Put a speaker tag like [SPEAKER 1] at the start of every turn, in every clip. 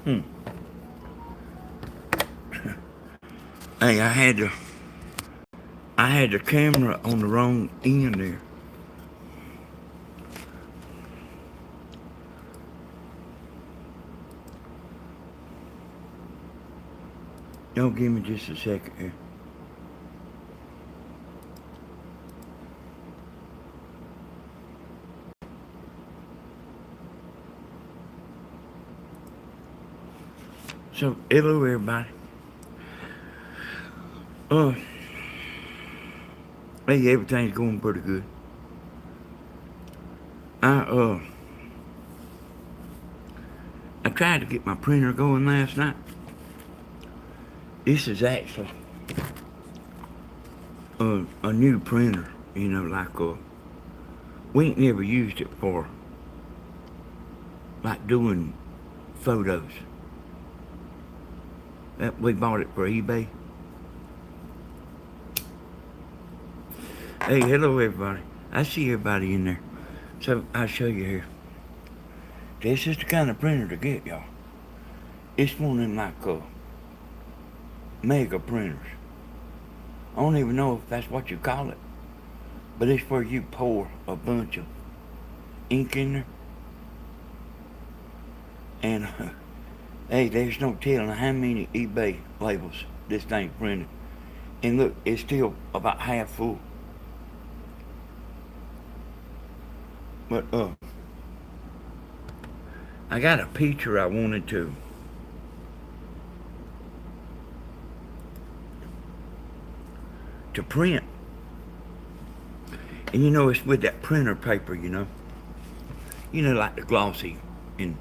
[SPEAKER 1] Hmm. Hey, I had the camera on the wrong end there. Y'all give me just a second here. So, hello everybody. Uh, hey, everything's going pretty good. I uh, I tried to get my printer going last night. This is actually a new printer. You know, like we ain't never used it for like doing photos. That we bought it for eBay. Hey, hello everybody. I see everybody in there. So I'll show you here. This is the kind of printer to get, y'all. It's one of them like mega printers. I don't even know if that's what you call it, but it's where you pour a bunch of ink in there, and hey, there's no telling how many eBay labels this thing printed. And look, it's still about half full. But I got a picture I wanted to print, and you know it's with that printer paper, like the glossy and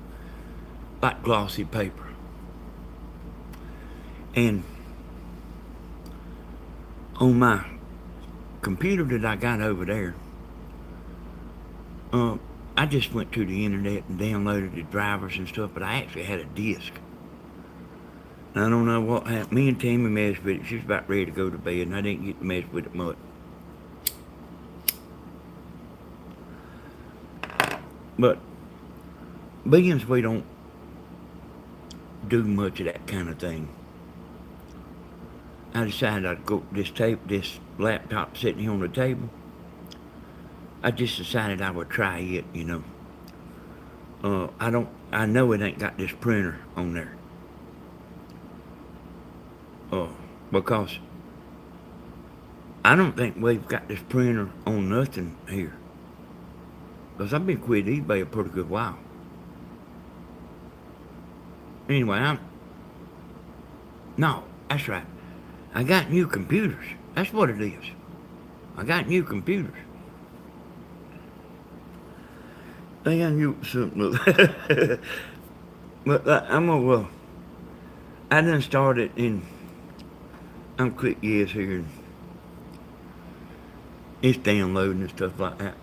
[SPEAKER 1] like glossy paper. And on my computer that I got over there, I just went to the internet and downloaded the drivers and stuff, but I actually had a disc. And I don't know what happened. Me and Tammy messed with it. She was about ready to go to bed, and I didn't get to mess with it much. But being we don't do much of that kind of thing, I decided I'd go this laptop sitting here on the table. I just decided I would try it. I know it ain't got this printer on there. Because I don't think we've got this printer on nothing here. Because I've been quit eBay a pretty good while. Anyway, no, that's right. I got new computers. That's what it is. I got new computers. They got new something. But I done started in, I'm quick yes here. And it's downloading and stuff like that.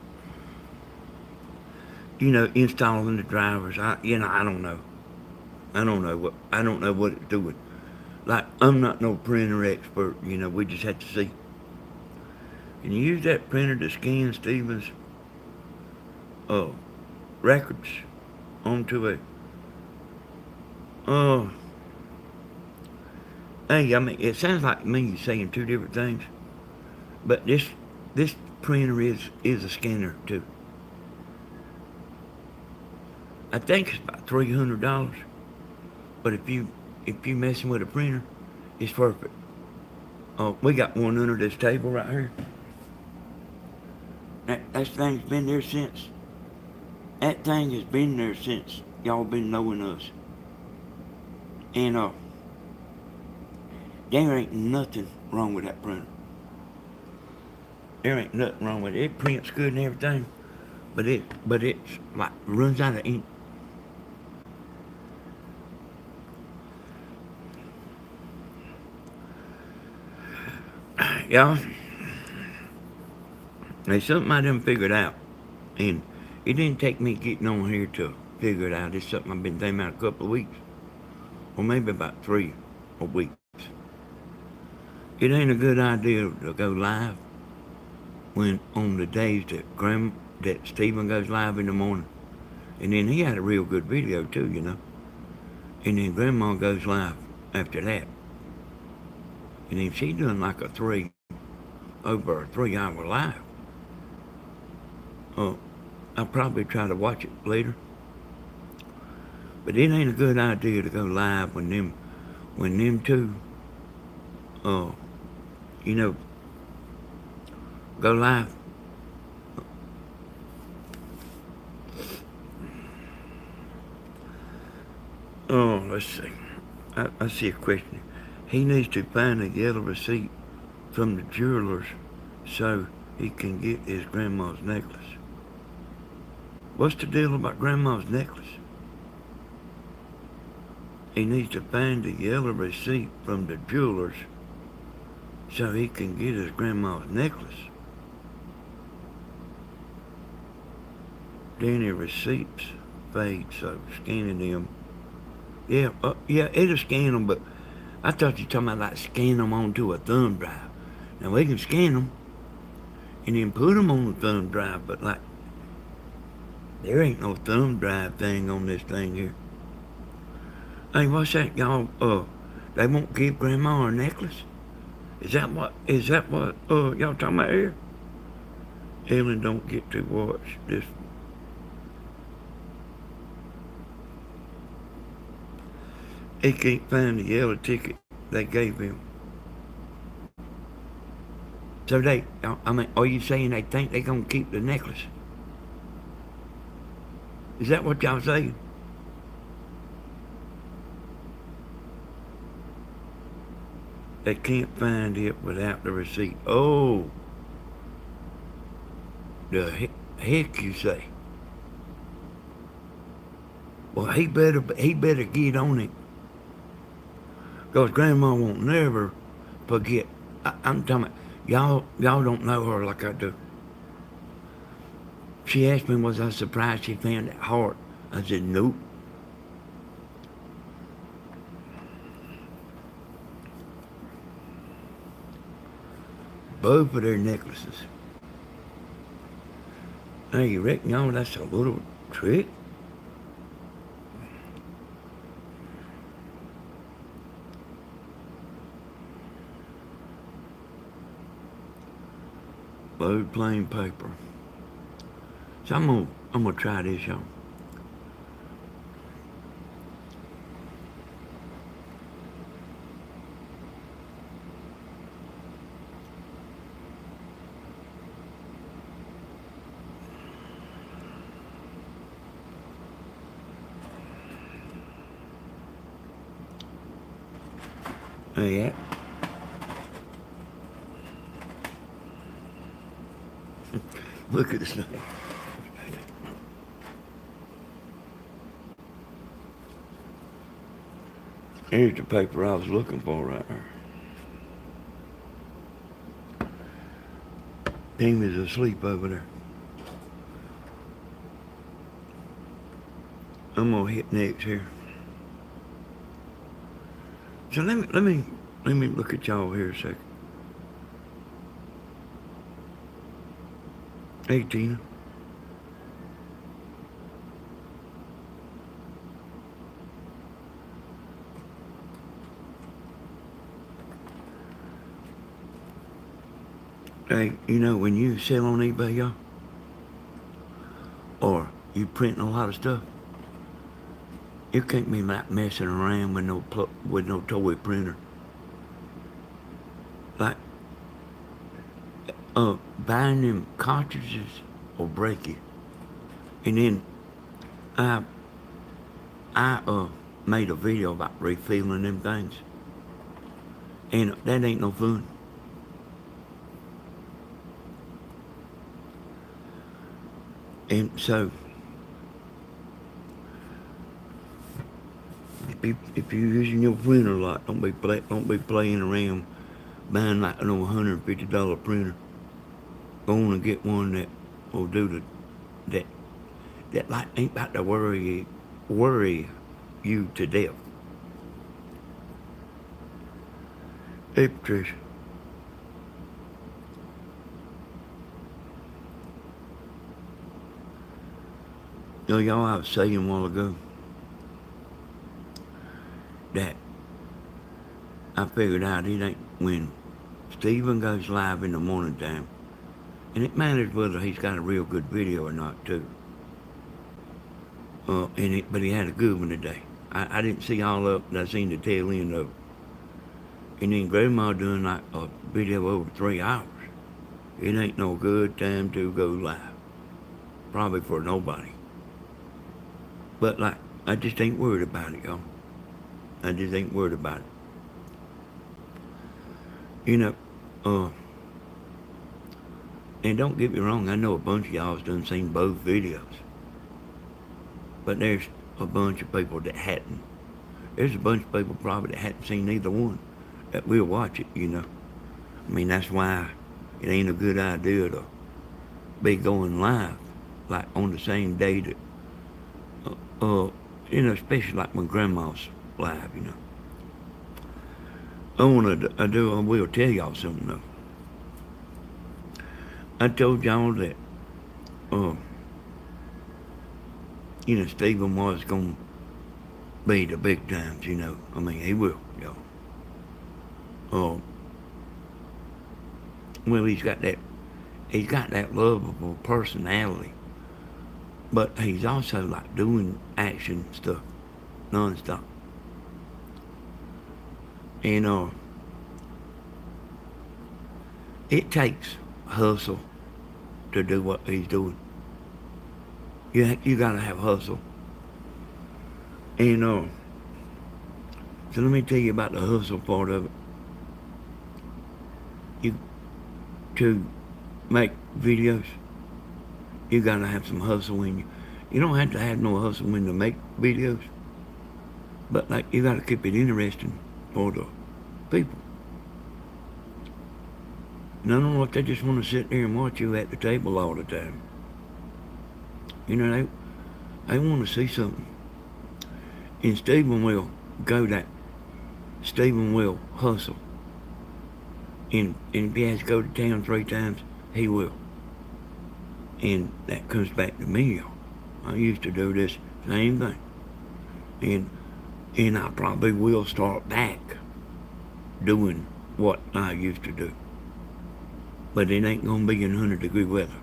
[SPEAKER 1] Installing the drivers. I don't know. I don't know what it's doing. Like, I'm not no printer expert, we just have to see. Can you use that printer to scan Stevens uh records onto a uh hey, I mean it sounds like me you saying two different things. But this printer is a scanner too. I think it's about $300. But if you messing with a printer, it's worth it. We got one under this table right here. That thing's been there since. That thing has been there since y'all been knowing us. And there ain't nothing wrong with that printer. There ain't nothing wrong with it. It prints good and everything, but it's like runs out of ink. Y'all, there's something I done figured out, and it didn't take me getting on here to figure it out. It's something I've been thinking about a couple of weeks, or maybe about 3 weeks. It ain't a good idea to go live when on the days that Stephen goes live in the morning, and then he had a real good video too, And then Grandma goes live after that. And then she's doing like over a 3 hour live. Oh, I'll probably try to watch it later. But it ain't a good idea to go live when them two, uh, you know, go live. Oh, let's see. I see a question. He needs to find a yellow receipt from the jewelers so he can get his grandma's necklace. What's the deal about grandma's necklace? He needs to find a yellow receipt from the jewelers so he can get his grandma's necklace. Danny receipts fade, so scanning them. Yeah, it'll scan them, but I thought you were talking about like scan them onto a thumb drive. Now we can scan them and then put them on the thumb drive, but like there ain't no thumb drive thing on this thing here. Hey, what's that, y'all? They won't give Grandma her necklace? Is that what y'all talking about here? Ellen don't get to watch this. He can't find the yellow ticket they gave him. So are you saying they think they gonna keep the necklace? Is that what y'all saying? They can't find it without the receipt. Oh, the heck you say? Well, he better get on it, cause Grandma won't never forget. I'm talking about y'all don't know her like I do. She asked me, was I surprised she found that heart? I said, nope. Both of their necklaces. Now you reckon y'all that's a little trick? Load plain paper. So I'm gonna try this, y'all. Yeah. Look at this thing. Here's the paper I was looking for right there. Tammy's asleep over there. I'm gonna hit next here. So let me look at y'all here a second. Hey, Tina. Hey, you know when you sell on eBay, y'all, or you print a lot of stuff, you can't be like messing around with no toy printer. Like, buying them cartridges will break you. And then I made a video about refilling them things, and that ain't no fun. And so, if you're using your printer a lot, don't be playing around buying like an $150 printer. Go on and get one that will do that like ain't about to worry you to death. Hey, Patricia. You know, y'all, I was saying a while ago, that I figured out it ain't when Stephen goes live in the morning time, and it matters whether he's got a real good video or not too. But he had a good one today. I didn't see all of it, I seen the tail end of it. And then Grandma doing like a video over 3 hours. It ain't no good time to go live. Probably for nobody. But like, I just ain't worried about it, y'all. I just ain't worried about it. You know, and don't get me wrong, I know a bunch of y'all's done seen both videos. But there's a bunch of people that hadn't. There's a bunch of people probably that hadn't seen either one that will watch it, you know. I mean, that's why it ain't a good idea to be going live, like on the same day that, you know, especially like when Grandma's live, you know. I will tell y'all something though. I told y'all that, you know, Stephen was gonna be the big times, you know. I mean, he will, y'all. Well, he's got that lovable personality, but he's also like doing action stuff nonstop. And it takes hustle to do what he's doing. You gotta have hustle. And so let me tell you about the hustle part of it. To make videos, you gotta have some hustle in you. You don't have to have no hustle when to make videos, but like you gotta keep it interesting for the people. And I don't know if they just want to sit there and watch you at the table all the time. You know, they want to see something. And Stephen will go that. Stephen will hustle. And if he has to go to town 3 times, he will. And that comes back to me, y'all. I used to do this same thing. And I probably will start back doing what I used to do. But it ain't gonna be in 100-degree weather.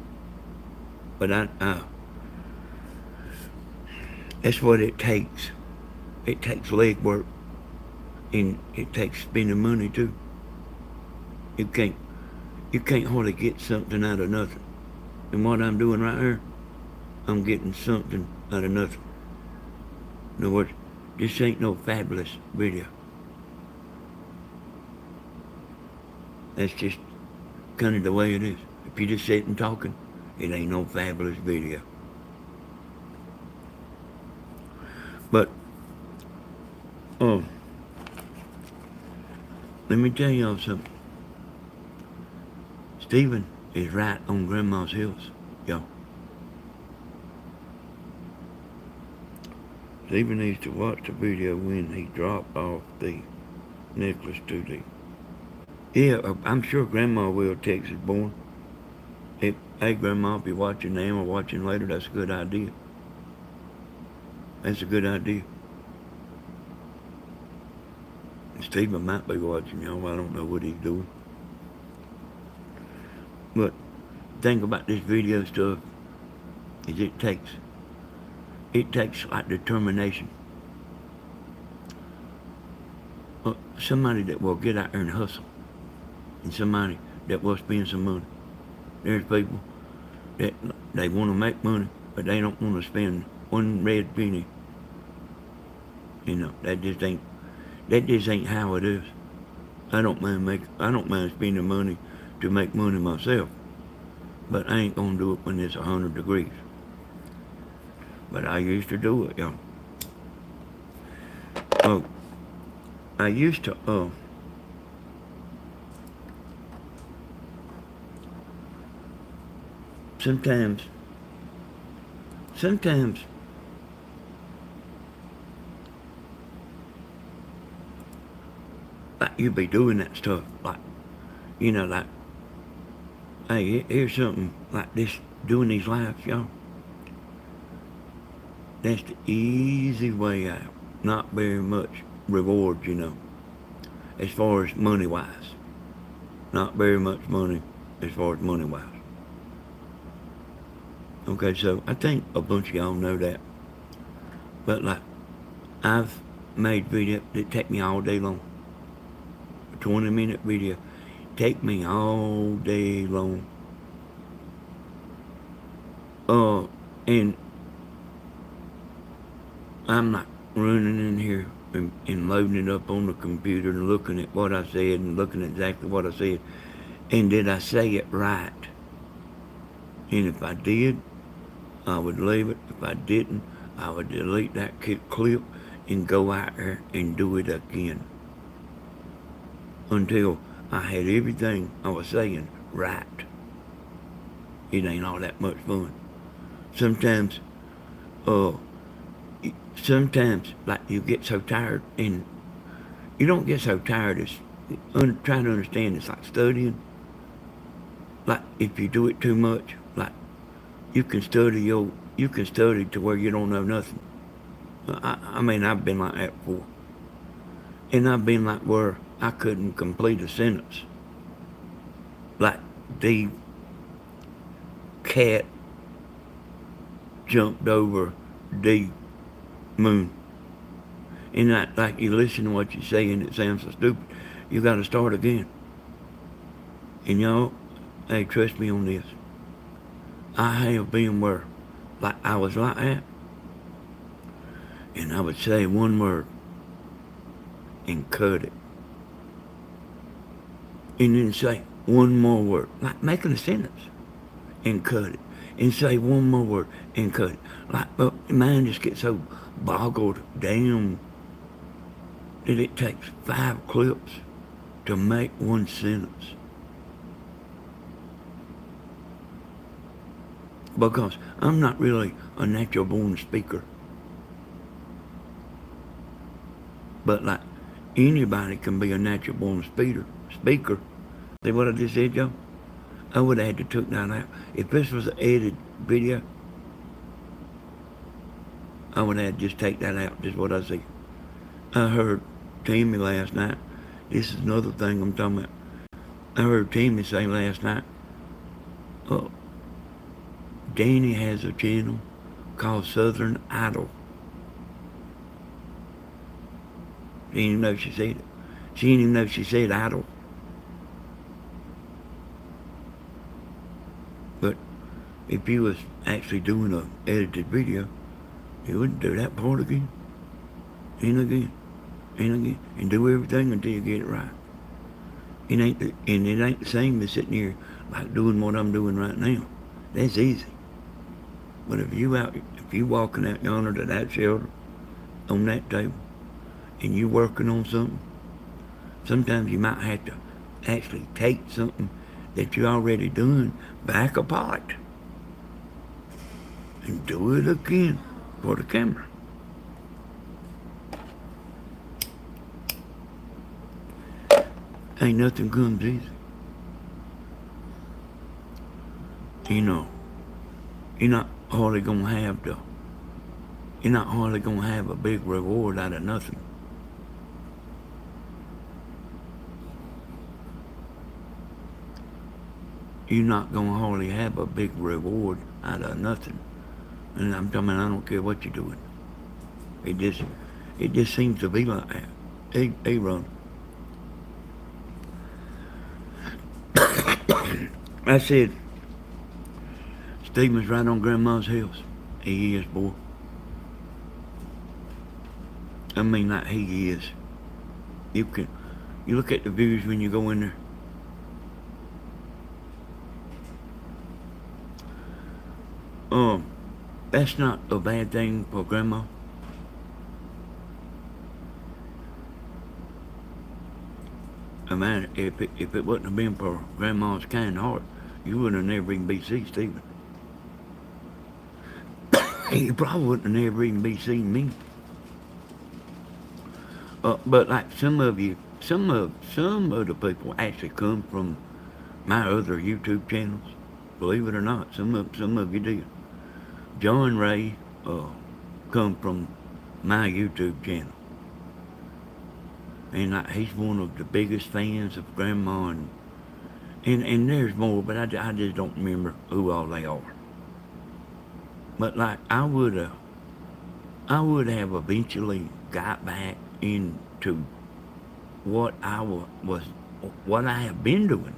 [SPEAKER 1] But that's what it takes. It takes leg work, and it takes spending money too. You can't hardly get something out of nothing. And what I'm doing right here, I'm getting something out of nothing. In other words, this ain't no fabulous video. That's just kind of the way it is. If you just sitting talking, it ain't no fabulous video. But, let me tell y'all something. Stephen is right on Grandma's heels, y'all. Stephen needs to watch the video when he dropped off the necklace to the... Yeah, I'm sure Grandma will, Texas born. Hey, Grandma, if you're watching now or watching later, that's a good idea. That's a good idea. And Stephen might be watching, y'all. I don't know what he's doing. But the thing about this video stuff is it takes like determination. Somebody that will get out there and hustle. And somebody that will spend some money. There's people that they want to make money, but they don't want to spend one red penny. You know, that just ain't how it is. I don't mind spending money to make money myself, but I ain't gonna do it when it's 100 degrees. But I used to do it, y'all. I used to sometimes like you be doing that stuff, like, you know, like, hey, here's something like this, doing these lives, y'all. That's the easy way out. Not very much rewards, you know, as far as money-wise. Not very much money as far as money-wise. Okay, so I think a bunch of y'all know that. But like, I've made videos that take me all day long. A 20-minute video take me all day long. And I'm not running in here and loading it up on the computer and looking at what I said and looking at exactly what I said. And did I say it right? And if I did, I would leave it. If I didn't, I would delete that clip and go out there and do it again until I had everything I was saying right. It ain't all that much fun. Sometimes, like, you get so tired, and you don't get so tired as trying to understand. It's like studying. Like, if you do it too much, like, you can study to where you don't know nothing. I mean, I've been like that before. And I've been like where I couldn't complete a sentence. Like, the cat jumped over the moon. And like you listen to what you say and it sounds so stupid, you got to start again. And y'all, hey, trust me on this. I have been where, like, I was like that, and I would say one word and cut it. And then say one more word, like making a sentence, and cut it. And say one more word and cut it. Like, but mine just gets so boggled down that it takes 5 clips to make one sentence. Because I'm not really a natural born speaker. But like, anybody can be a natural born speaker. See what I just said, y'all? I would have had to took that out. If this was an edited video, I would have had to just take that out, just what I said. I heard Tammy last night. This is another thing I'm talking about. I heard Tammy say last night, Danny has a channel called Southern Idol. She didn't even know she said it. She didn't even know she said idol. But if you was actually doing an edited video, you wouldn't do that part again, and again, and again, and do everything until you get it right. It ain't the same as sitting here like doing what I'm doing right now. That's easy. But if you walking out yonder to that shelter on that table and you working on something, sometimes you might have to actually take something that you already done back apart and do it again for the camera. Ain't nothing comes easy. You know, you're not hardly gonna have a big reward out of nothing. You're not gonna hardly have a big reward out of nothing. And I'm talking, I don't care what you're doing. It just seems to be like that. Hey, Ron. I said, Stephen's right on Grandma's house. He is, boy. I mean, like, he is. You look at the views when you go in there. That's not a bad thing for Grandma. I mean, if it wouldn't have been for Grandma's kind heart, you wouldn't have never even be seen Stephen. You probably wouldn't have never even be seen me. But like some of the people actually come from my other YouTube channels. Believe it or not, some of you did. John Ray come from my YouTube channel. And like, he's one of the biggest fans of Grandma, and there's more, but I just don't remember who all they are. But like, I would have eventually got back into what was what I have been doing.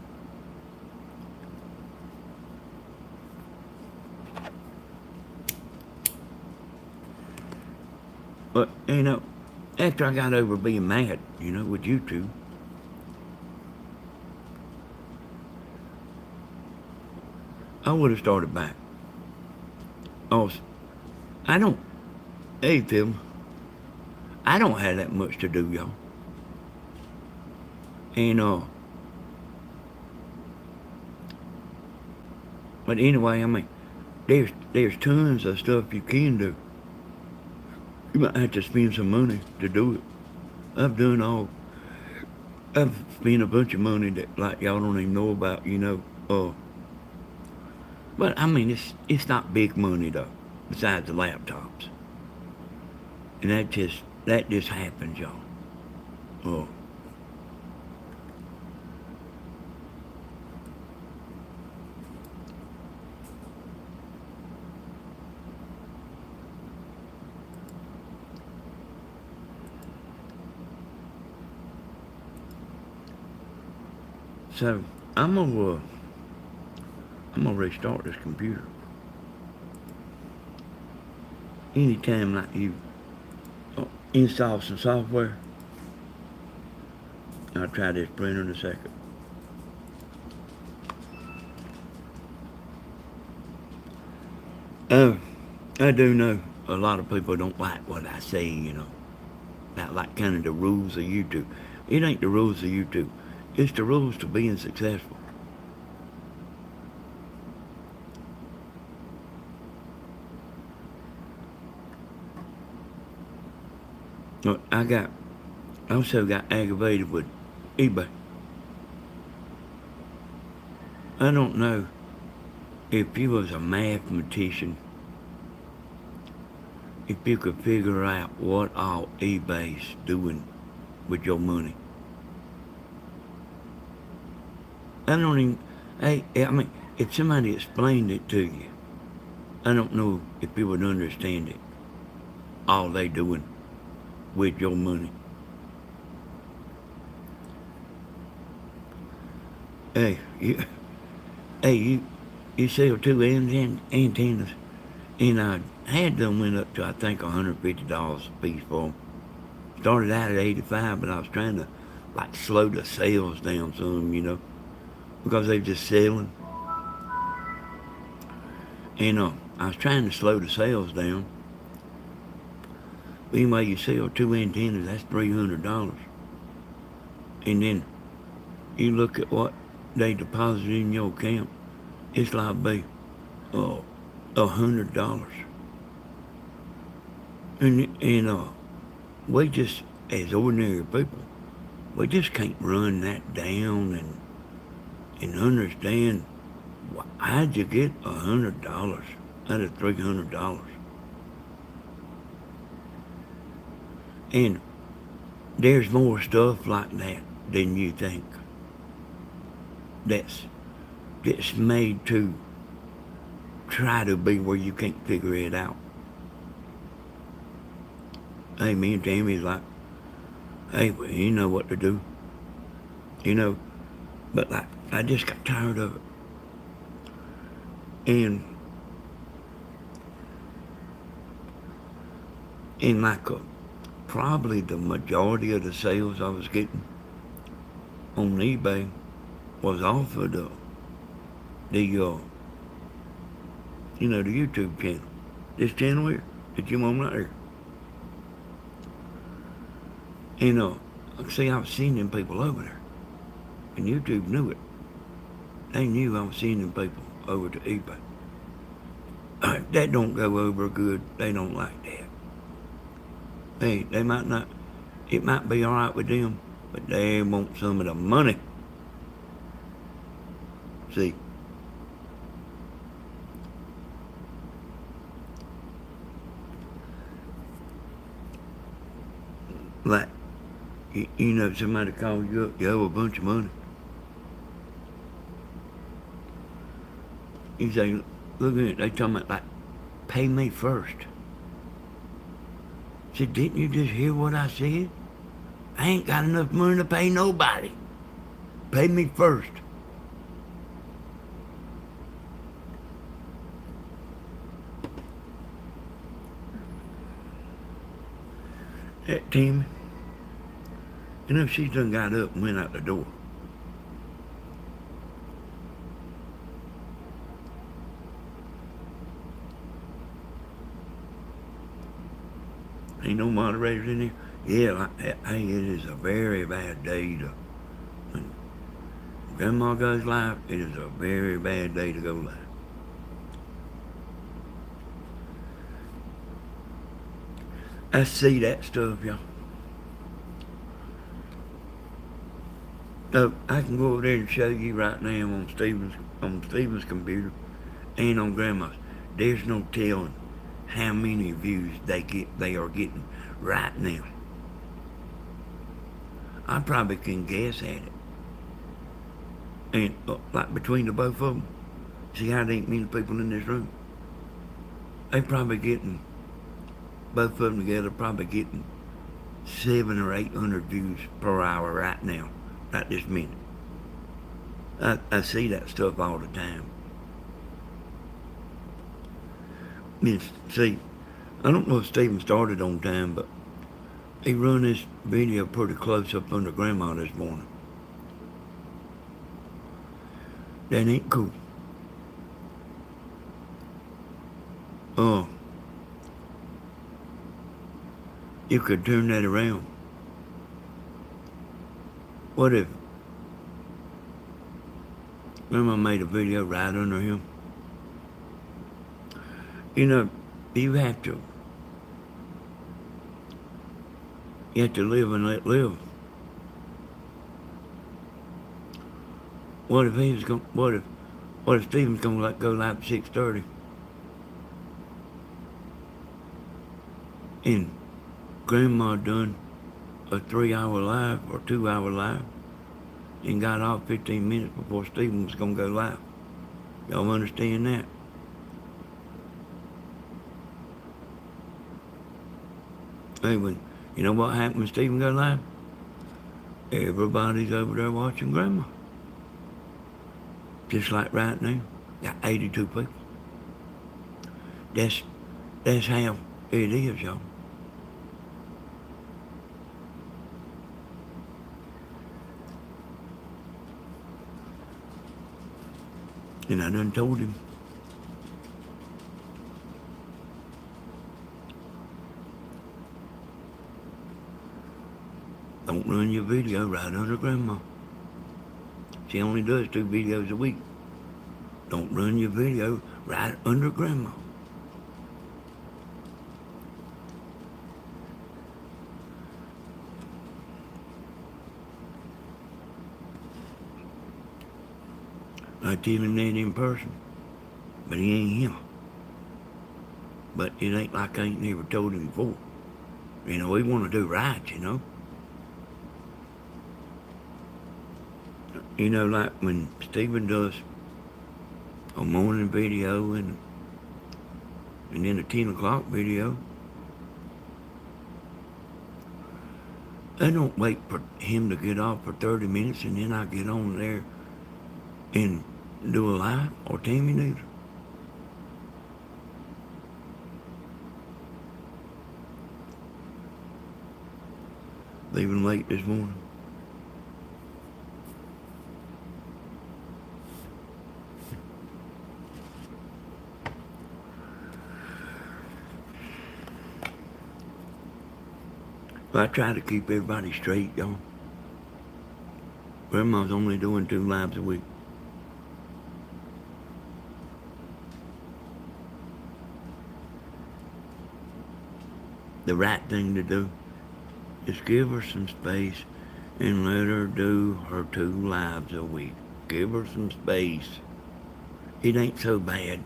[SPEAKER 1] But after I got over being mad, with YouTube, I would have started back. Oh, I don't. Hey, Tim, I don't have that much to do, y'all. And but anyway, I mean, there's tons of stuff you can do. You might have to spend some money to do it. I've done all. I've spent a bunch of money that like y'all don't even know about. But I mean, it's not big money though. Besides the laptops, and that just happens, y'all. Oh, so I'm gonna uh, I'm gonna restart this computer. Anytime like you install some software, I'll try this printer in a second. Oh, I do know a lot of people don't like what I say. About like kind of the rules of YouTube. It ain't the rules of YouTube. It's the rules to being successful. Look, I also got aggravated with eBay. I don't know if you was a mathematician, if you could figure out what all eBay's doing with your money. I don't even, I mean, if somebody explained it to you, I don't know if you would understand it. All they doing with your money. Hey, you sell two antennas, and I had them went up to I think $150 a piece for them. Started out at 85, but I was trying to like slow the sales down some, because they just selling. And I was trying to slow the sales down. But anyway, you sell two antennas, that's $300. And then you look at what they deposit in your account, it's like be $100. And we just, as ordinary people, we just can't run that down and understand how'd you get $100 out of $300. And there's more stuff like that than you think. That's made to try to be where you can't figure it out. Hey, me and Tammy's like, hey, well, you know what to do. But like, I just got tired of it. And like probably the majority of the sales I was getting on eBay was off of the YouTube channel. This channel here that you on right here. And see, I was seeing them people over there. And YouTube knew it. They knew I was seeing them people over to eBay. That don't go over good. They don't like that. They might not, it might be alright with them, but they want some of the money. See? Like, You know, somebody calls you up, you owe a bunch of money. You say, look at it, they talking about like, pay me first. I said, didn't you just hear what I said? I ain't got enough money to pay nobody. Pay me first. That Tammy, you know, she done got up and went out the door. Ain't no moderators in there? Yeah, like, hey, it is a very bad day to, when Grandma goes live, it is a very bad day to go live. I see that stuff, y'all. I can go over there and show you right now on Stephen's computer and on Grandma's. There's no telling how many views they are getting right now. I probably can guess at it. And like between the both of them, see how there ain't many people in this room? They probably getting, both of them together, probably getting 700 or 800 views per hour right now, right this minute. I see that stuff all the time. See, I don't know if Stephen started on time, but he run this video pretty close up under Grandma this morning. That ain't cool. You could turn that around. What if Grandma made a video right under him? You know, you have to live and let live. What if Stephen's gonna go live at 6:30? And Grandma done a 3-hour live or 2-hour live and got off 15 minutes before Stephen was gonna go live. Y'all understand that? Hey, you know what happened when Stephen got live? Everybody's over there watching Grandma. Just like right now, got 82 people. That's how it is, y'all. And I done told him. Don't run your video right under Grandma. She only does 2 videos a week. Don't run your video right under Grandma. I tell him that in person, but he ain't here. But it ain't like I ain't never told him before. You know, we want to do right, you know. You know, like when Stephen does a morning video and then a 10 o'clock video, I don't wait for him to get off for 30 minutes and then I get on there and do a live, or Tammy neither. Leaving late this morning. I try to keep everybody straight, y'all. Grandma's only doing 2 lives a week. The right thing to do is give her some space and let her do her 2 lives a week. Give her some space. It ain't so bad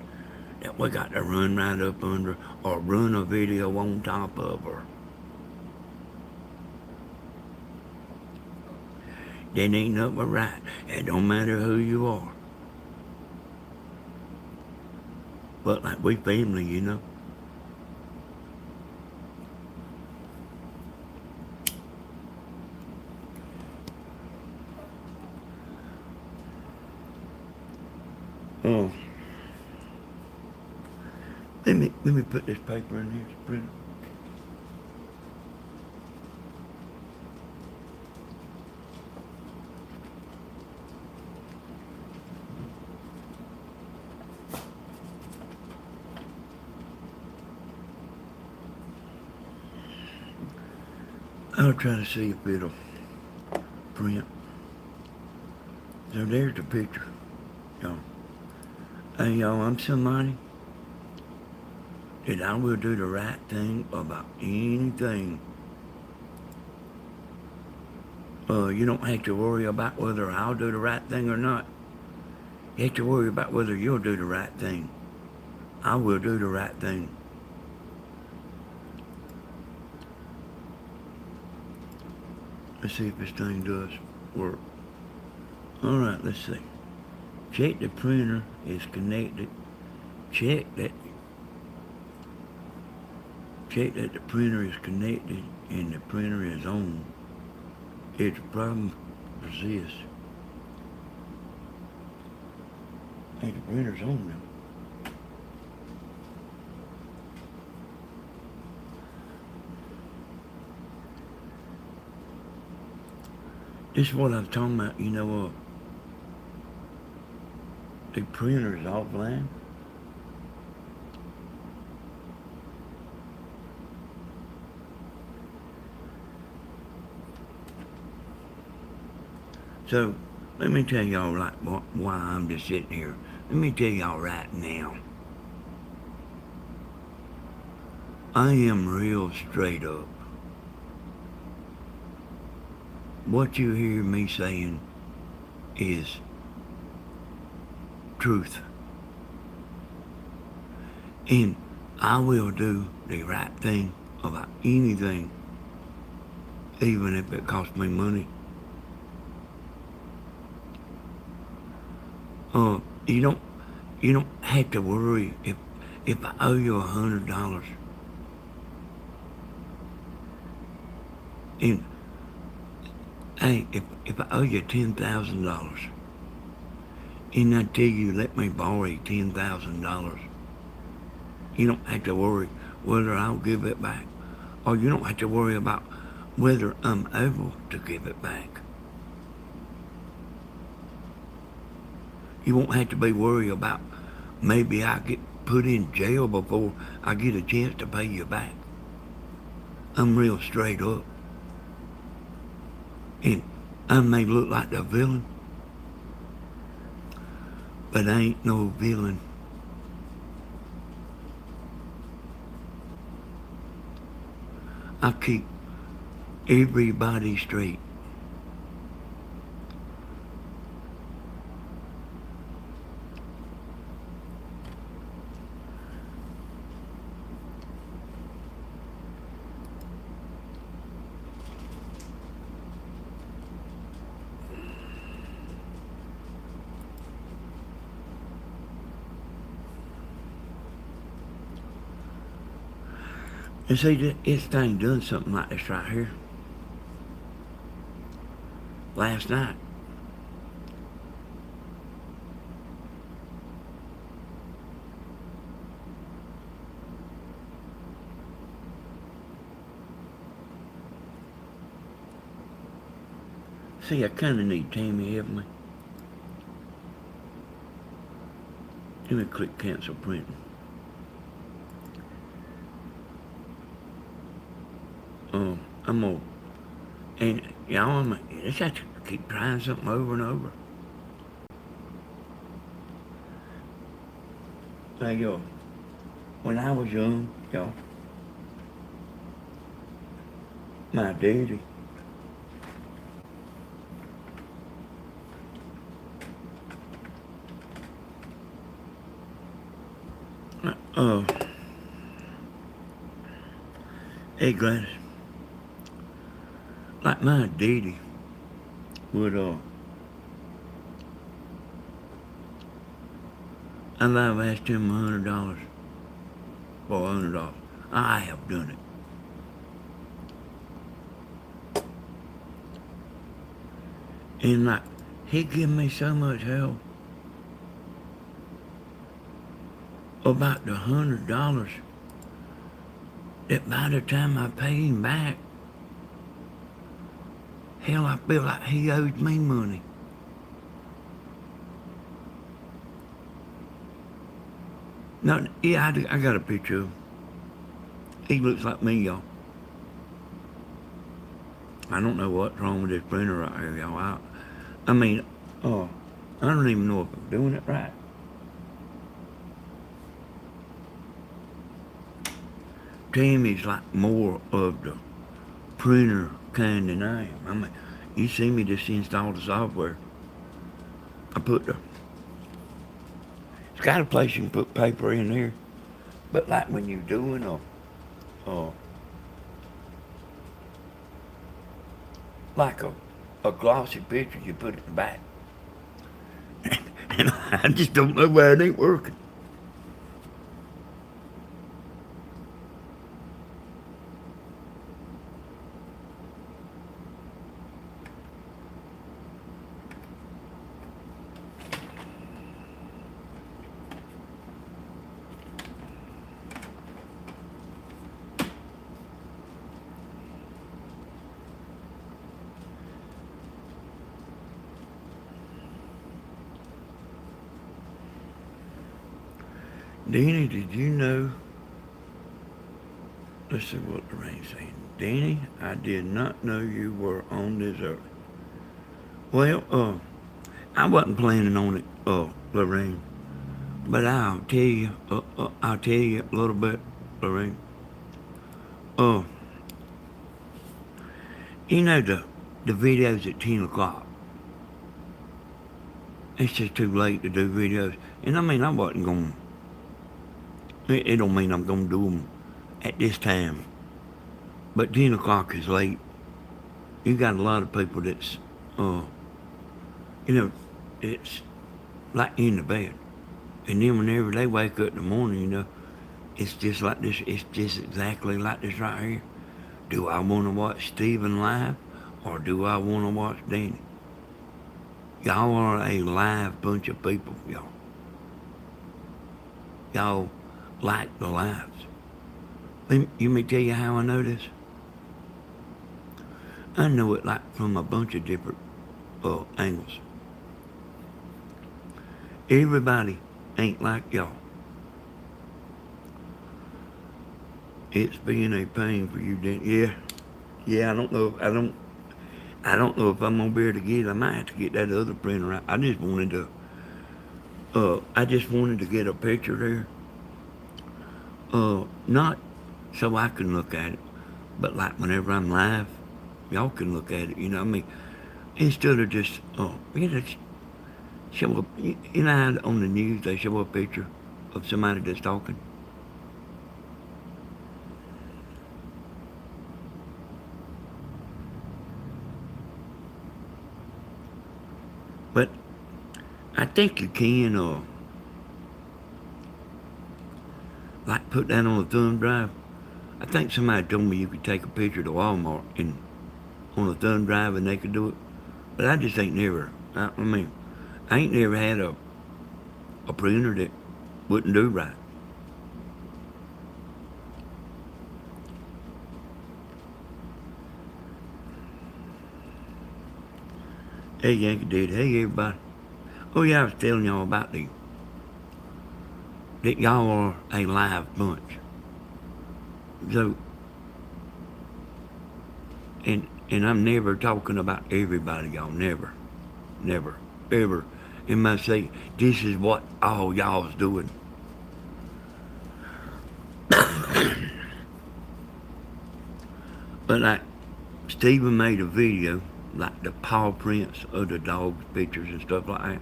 [SPEAKER 1] that we got to run right up under or run a video on top of her. That ain't nothing but right. It don't matter who you are. But like we family, you know. Oh, let me put this paper in here to print. I'll try to see if it'll print. So there's the picture, y'all. Hey, y'all, I'm somebody that I will do the right thing about anything. You don't have to worry about whether I'll do the right thing or not. You have to worry about whether you'll do the right thing. I will do the right thing. Let's see if this thing does work. All right, let's see. Check the printer is connected. Check that the printer is connected and the printer is on. If the problem persists, hey, the printer's on now. This is what I'm talking about, you know, the printer is offline. So, let me tell y'all like why I'm just sitting here. Let me tell y'all right now. I am real straight up. What you hear me saying is truth. And I will do the right thing about anything, even if it costs me money. You don't have to worry if I owe you $100 and hey, if I owe you $10,000 and I tell you let me borrow $10,000, you don't have to worry whether I'll give it back, or you don't have to worry about whether I'm able to give it back. You won't have to be worried about maybe I get put in jail before I get a chance to pay you back. I'm real straight up. And I may look like the villain, but I ain't no villain. I keep everybody straight. And see, this thing done something like this right here. Last night. See, I kind of need Tammy, haven't I? Let me click cancel printing. I'm gonna, and y'all, I just have to keep trying something over and over. Like, yo, when I was young, y'all, my daddy, hey Gladys, like my daddy would I've asked him $100 for $100. I have done it. And like, he give me so much help about the $100 that by the time I pay him back, hell, I feel like he owes me money. No, yeah, I got a picture of him. He looks like me, y'all. I don't know what's wrong with this printer right here, y'all. I mean, I don't even know if I'm doing it right. Tammy's like more of the printer kind than I am. I mean, you see me just install the software. It's got a place you can put paper in there. But like when you're doing like a glossy picture, you put it in the back. And I just don't know why it ain't working. Danny, did you know? Let's see what Lorraine's saying. Danny, I did not know you were on this early. Well, I wasn't planning on it, Lorraine. But I'll tell you a little bit, Lorraine. Uh, you know the videos at 10 o'clock. It's just too late to do videos. And I mean, I wasn't going, it don't mean I'm going to do them at this time. But 10 o'clock is late. You got a lot of people that's, it's like in the bed. And then whenever they wake up in the morning, it's just like this. It's just exactly like this right here. Do I want to watch Stephen live or do I want to watch Danny? Y'all are a live bunch of people, y'all. Y'all like the lives. Let me tell you how I know this. I know it like from a bunch of different angles. Everybody ain't like y'all. It's being a pain for you, Danny. Yeah. I don't know if I'm gonna be able to get it. I might have to get that other printer out. I just wanted to get a picture there. Not so I can look at it, but like whenever I'm live, y'all can look at it. I mean, instead of just show up. How on the news they show a picture of somebody that's talking. But I think you can, like put that on a thumb drive. I think somebody told me you could take a picture to Walmart and on a thumb drive and they could do it. But I just ain't never. I ain't never had a printer that wouldn't do right. Hey, Yankee Daddy. Hey, everybody. Oh, yeah, I was telling y'all about that y'all are a live bunch. So, and I'm never talking about everybody, y'all. Never, ever. And I say, this is what all y'all's doing. But like, Stephen made a video, like the paw prints of the dog's pictures and stuff like that.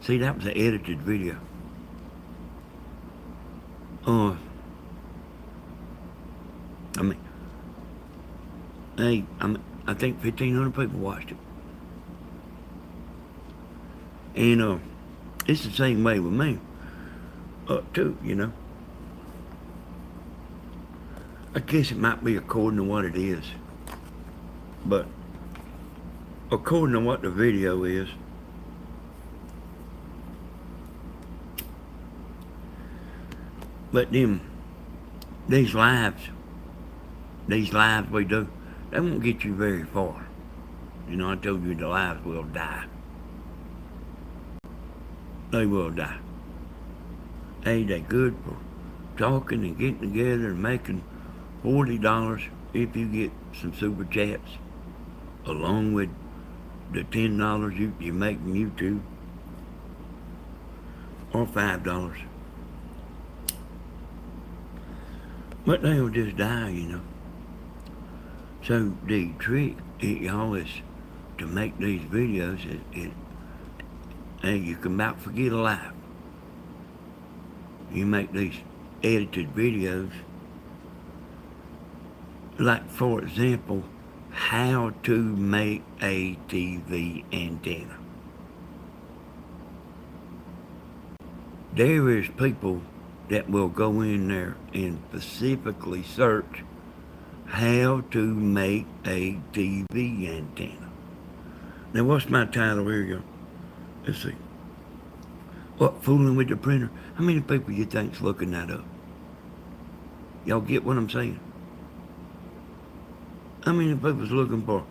[SPEAKER 1] See, that was an edited video. I mean, hey, I think 1,500 people watched it. And it's the same way with me, too, you know. I guess it might be according to what it is. But according to what the video is, but these lives we do, they won't get you very far. You know, I told you the lives will die. They will die. Hey, they good for talking and getting together and making $40 if you get some super chats, along with the $10 you make from YouTube, or $5. But they'll just die, you know. So the trick, y'all, is to make these videos. Hey, you can about forget a life. You make these edited videos, like for example, how to make a TV antenna. There is people that will go in there and specifically search how to make a TV antenna. Now, what's my title here, y'all? Let's see. What, fooling with the printer? How many people you think's looking that up? Y'all get what I'm saying? How many people's looking for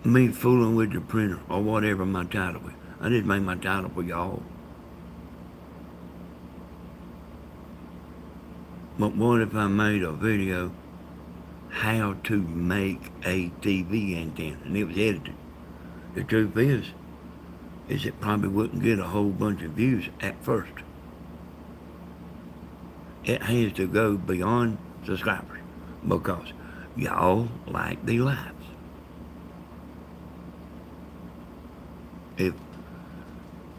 [SPEAKER 1] me fooling with the printer or whatever my title is? I just made my title for y'all. But what if I made a video how to make a TV antenna and it was edited? The truth is it probably wouldn't get a whole bunch of views at first. It has to go beyond subscribers because y'all like the lives. If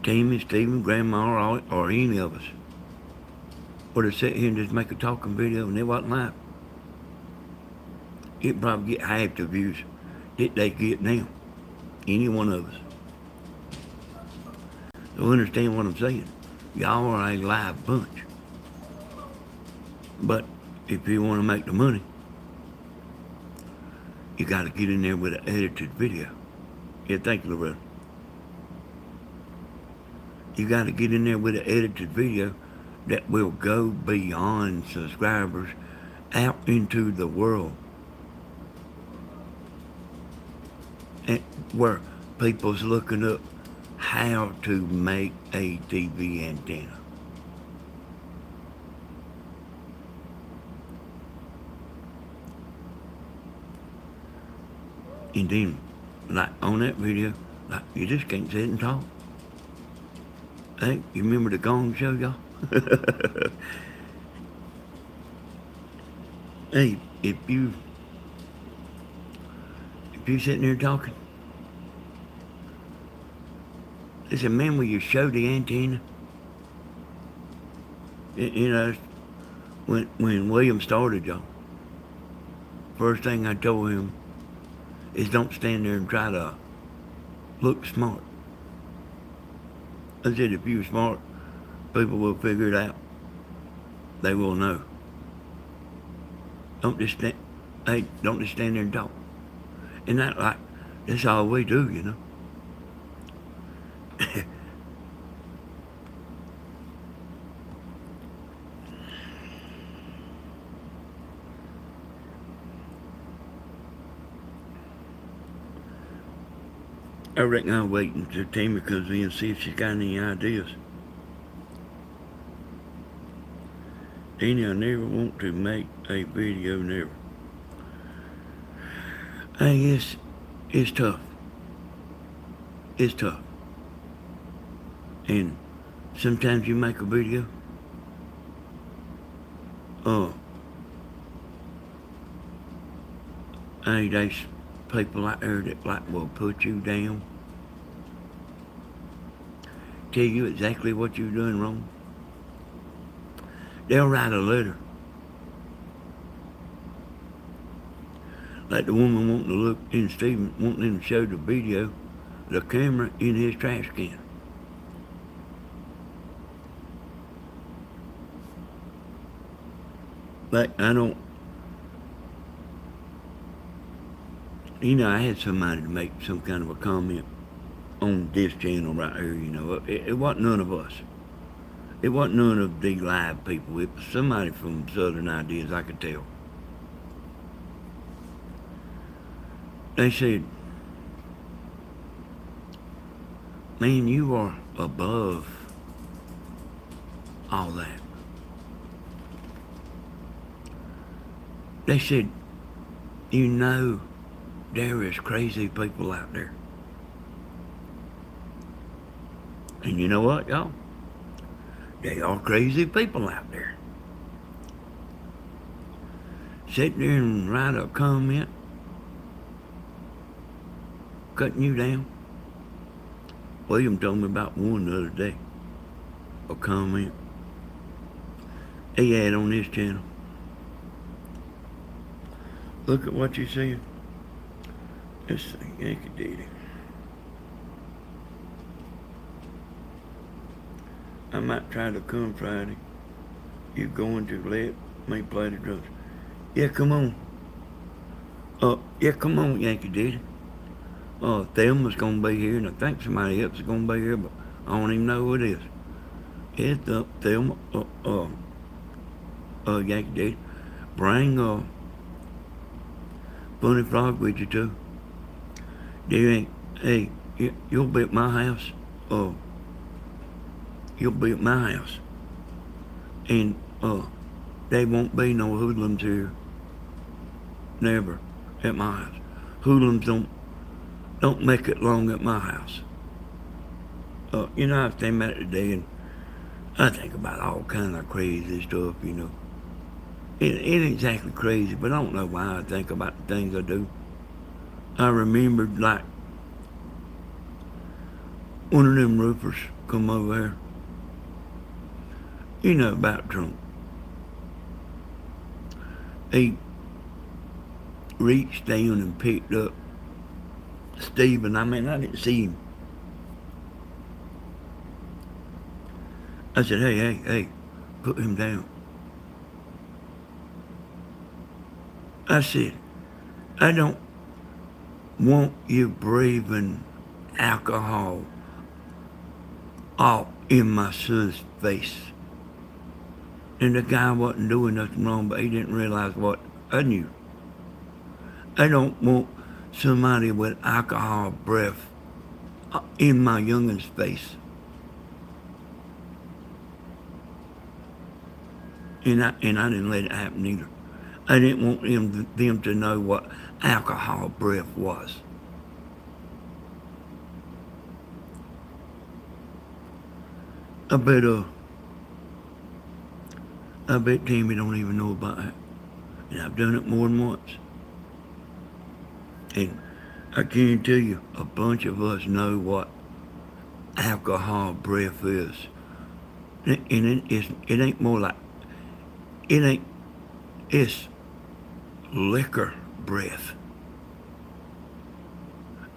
[SPEAKER 1] Tammy, Stephen, Grandma, or any of us were to sit here and just make a talking video and it wasn't live, it'd probably get half the views that they get now. Any one of us. So understand what I'm saying. Y'all are a live bunch. But if you want to make the money, you got to get in there with an edited video. Yeah, thank you, Loretta. You got to get in there with an edited video that will go beyond subscribers out into the world. And where people's looking up how to make a TV antenna. And then, like on that video, like you just can't sit and talk. Hey, you remember the Gong Show, y'all? Hey, if you sitting there talking, they said, man, will you show the antenna? You know, when William started, y'all, first thing I told him is don't stand there and try to look smart. I said, if you're smart, people will figure it out. They will know. Don't just stand there and talk. And that's all we do, you know. I reckon I'll wait until Tammy comes in and see if she's got any ideas. Danny, I never want to make a video, never. Hey, it's tough. It's tough. And sometimes you make a video, hey, there's people out there that will put you down, tell you exactly what you're doing wrong. They'll write a letter. Like the woman wanting to look in Stephen, wanting him to show the video, the camera in his trash can. Like, I don't, I had somebody to make some kind of a comment on this channel right here, It wasn't none of us. It wasn't none of the live people. It was somebody from Southern Ideas, I could tell. They said, man, you are above all that. They said, there is crazy people out there. And you know what, y'all? They are crazy people out there. Sit there and write a comment cutting you down. William told me about one the other day. A comment he had on this channel. Look at what you said. Let's see, Yankee Daddy. I might try to come Friday. You going to let me play the drums? Yeah, come on. Yeah, come on, Yankee Daddy. Thelma's gonna be here, and I think somebody else is gonna be here, but I don't even know who it is. It's Thelma, Yankee Daddy. Bring Funny Frog with you too. Hey, you'll be at my house. You'll be at my house, and there won't be no hoodlums here. Never at my house. Hoodlums don't make it long at my house. I stand back today and I think about all kind of crazy stuff, It ain't exactly crazy, but I don't know why I think about the things I do. I remembered, like, one of them roofers come over here. You know about Trump. He reached down and picked up Stephen. I didn't see him. I said, hey, put him down. I said, I don't want you breathing alcohol all in my son's face. And the guy wasn't doing nothing wrong, but he didn't realize what I knew. I don't want somebody with alcohol breath in my youngin's face. And I didn't let it happen either. I didn't want them to know what alcohol breath was. I bet Tammy don't even know about that. And I've done it more than once. And I guarantee you, a bunch of us know what alcohol breath is. And it ain't more like, it's liquor breath.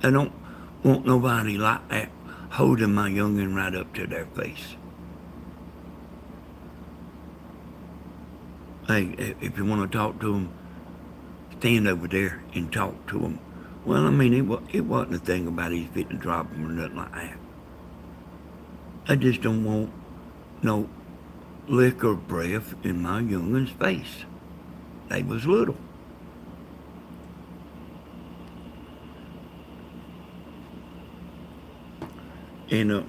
[SPEAKER 1] I don't want nobody like that holding my youngin' right up to their face. Hey, if you want to talk to them, stand over there and talk to them. Well, it wasn't a thing about he's fitting to drop them or nothing like that. I just don't want no liquor breath in my youngin's face. They was little. And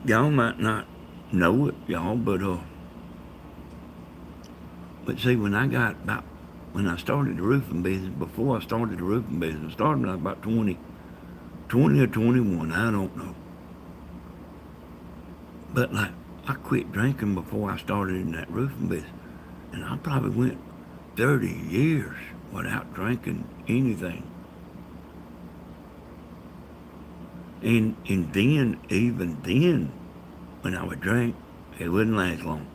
[SPEAKER 1] y'all might not know it, y'all, but see, when I started the roofing business, before I started the roofing business, I started when I was about 20 or 21, I don't know. But like, I quit drinking before I started in that roofing business. And I probably went 30 years without drinking anything. And then, even then, when I would drink, it wouldn't last long.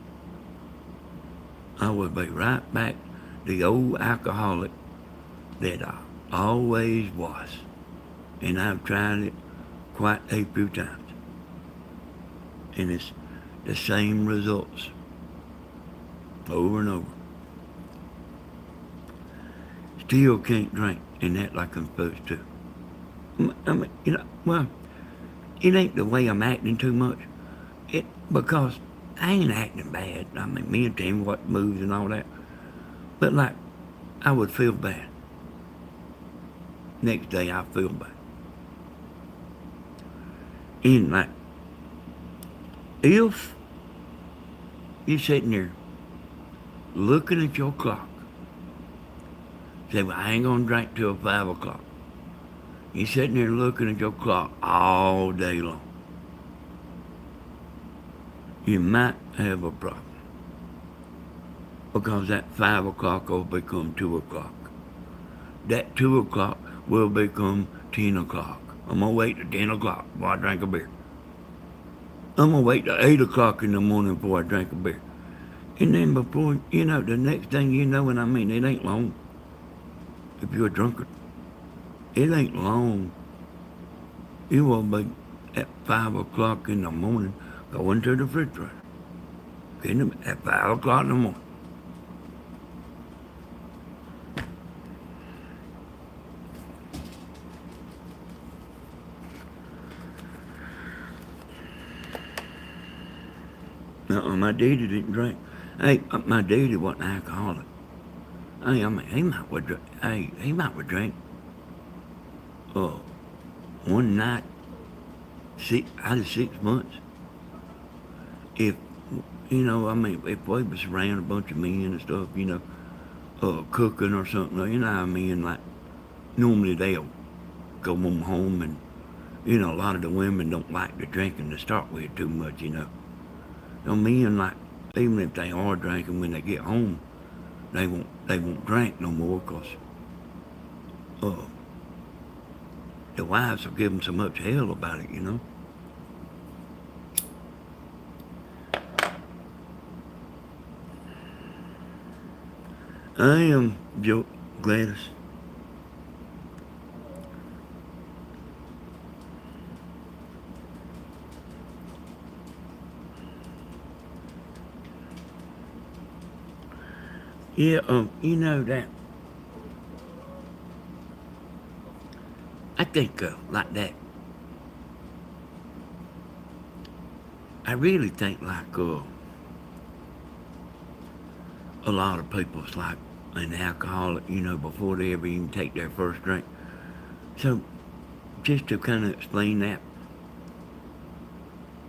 [SPEAKER 1] I would be right back the old alcoholic that I always was. And I've tried it quite a few times. And it's the same results over and over. still can't drink and act like I'm supposed to. I mean, well, it ain't the way I'm acting too much. It because I ain't acting bad. I mean, me and Tammy what moves and all that. But like, I would feel bad. Next day, I feel bad. And like, if you're sitting there looking at your clock, say, well, I ain't gonna drink till 5 o'clock. You're sitting there looking at your clock all day long. You might have a problem. Because that 5 o'clock will become 2 o'clock. That 2 o'clock will become 10 o'clock. I'm gonna wait till 10 o'clock before I drink a beer. I'm gonna wait till 8 o'clock in the morning before I drink a beer. And then before, the next thing you know, and I mean, it ain't long. If you're a drunkard, it ain't long. You will be at 5 o'clock in the morning going to the refrigerator. Getting them at 5 o'clock in the morning. No, my daddy didn't drink. Hey, my daddy wasn't an alcoholic. Hey, I mean, he might would drink. Hey, he might would drink. One night, out of 6 months. If I mean, if we was around a bunch of men and stuff, cooking or something, what I mean, like normally they'll go on home and a lot of the women don't like the drinking to start with too much, men, like, even if they are drinking when they get home, they won't drink no more because the wives will give them so much hell about it, I am Joe Gladys. Yeah, that. I think, like that. I really think like, a lot of people's like an alcoholic, before they ever even take their first drink. So, just to kind of explain that,